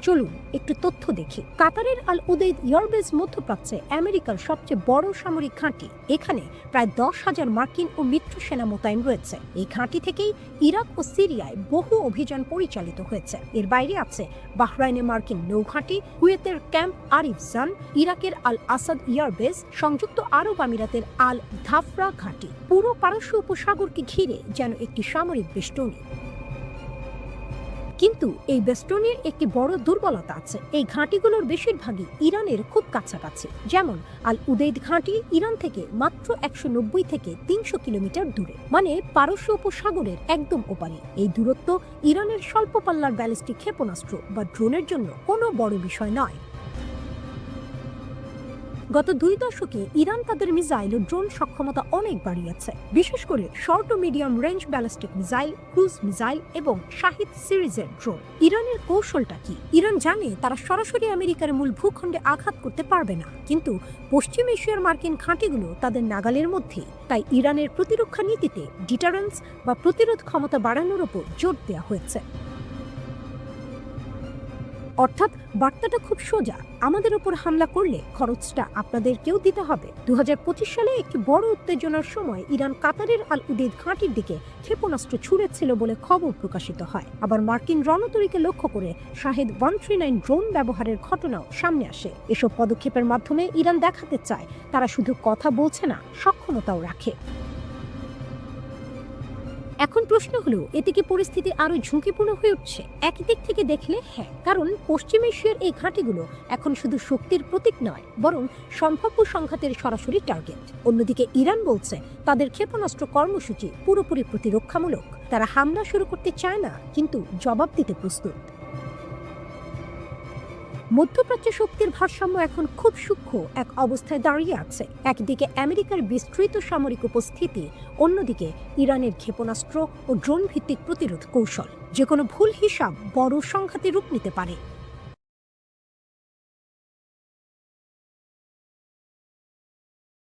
চলুন একটু তথ্য দেখি। কাতারের আল উদেইদ এয়ারবেস মধ্যপ্রাচ্যে আমেরিকার সবচেয়ে বড় সামরিক ঘাঁটি। এখানে প্রায় 10,000 মার্কিন ও মিত্র সেনা মোতায়েন রয়েছে। এই ঘাঁটি থেকেই ইরাক ও সিরিয়ায় বহু অভিযান পরিচালিত হয়েছে। এর বাইরে আছে বাহরাইনে মার্কিন নৌঘাঁটি, কুয়েতের ক্যাম্প আরিফজান, ইরাকের আল আসাদ এয়ারবেস, সংযুক্ত আরব আমিরাতের আল ধাফরা ঘাঁটি। পুরো পারস্য উপসাগরকে ঘিরে যেন একটি সামরিক বেষ্টনী। কিন্তু এই বেষ্টনীর একটি বড় দুর্বলতা আছে। এই ঘাঁটিগুলোর বেশিরভাগই ইরানের খুব কাছাকাছি। যেমন আল উদেইদ ঘাঁটি ইরান থেকে মাত্র 190 থেকে 300 কিলোমিটার দূরে, মানে পারস্য উপসাগরের একদম ওপারে। এই দূরত্ব ইরানের স্বল্প পাল্লার ব্যালিস্টিক ক্ষেপণাস্ত্র বা ড্রোনের জন্য কোনো বড় বিষয় নয়। গত 2 দশকে ইরান তাদের মিসাইল ও ড্রোন সক্ষমতা অনেক বাড়িয়েছে, বিশেষ করে শর্ট ও medium range ballistic missile, cruise missile এবং শাহিদ সিরিজের ড্রোন। ইরানের কৌশলটা কি? ইরান জানে তারা সরাসরি আমেরিকার মূল ভূখণ্ডে আঘাত করতে পারবে না, কিন্তু পশ্চিম এশিয়ার মার্কিন ঘাঁটিগুলো তাদের নাগালের মধ্যে। তাই ইরানের প্রতিরক্ষা নীতিতে ডিটারেন্স বা প্রতিরোধ ক্ষমতা বাড়ানোর উপর জোর দেওয়া হয়েছে। অর্থাৎ বার্তাটা খুব সোজা, আমাদের উপর হামলা করলে খরচটা আপনাদেরকেও দিতে হবে। 2025 সালে একটি বড় উত্তেজনার সময় ইরান কাতারের আল উদেইদ ঘাঁটির দিকে ক্ষেপণাস্ত্র ছুড়েছিল বলে খবর প্রকাশিত হয়। আবার মার্কিন রণতরীকে লক্ষ্য করে শাহেদ 139 ড্রোন ব্যবহারের ঘটনাও সামনে আসে। এসব পদক্ষেপের মাধ্যমে ইরান দেখাতে চায় তারা শুধু কথা বলছে না, সক্ষমতাও রাখে। এখন প্রশ্ন হলো, এতে কি পরিস্থিতি আরো ঝুঁকিপূর্ণ হয়ে উঠছে? একই দিক থেকে দেখলে হ্যাঁ, কারণ পশ্চিম এশিয়ার এই ঘাঁটিগুলো এখন শুধু শক্তির প্রতীক নয়, বরং সম্ভাব্য সংঘাতের সরাসরি টার্গেট। অন্যদিকে ইরান বলছে তাদের ক্ষেপণাস্ত্র কর্মসূচি পুরোপুরি প্রতিরক্ষামূলক। তারা হামলা শুরু করতে চায় না, কিন্তু জবাব দিতে প্রস্তুত। মধ্যপ্রাচ্যে শক্তির ভারসাম্য এখন খুব সূক্ষ্ম এক অবস্থায় দাঁড়িয়ে আছে। একদিকে আমেরিকার বিস্তৃত সামরিক উপস্থিতি, অন্যদিকে ইরানের ক্ষেপণাস্ত্র ও ড্রোন ভিত্তিক প্রতিরোধ কৌশল। যে কোনো ভুল হিসাব বড় সংঘাতে রূপ নিতে পারে।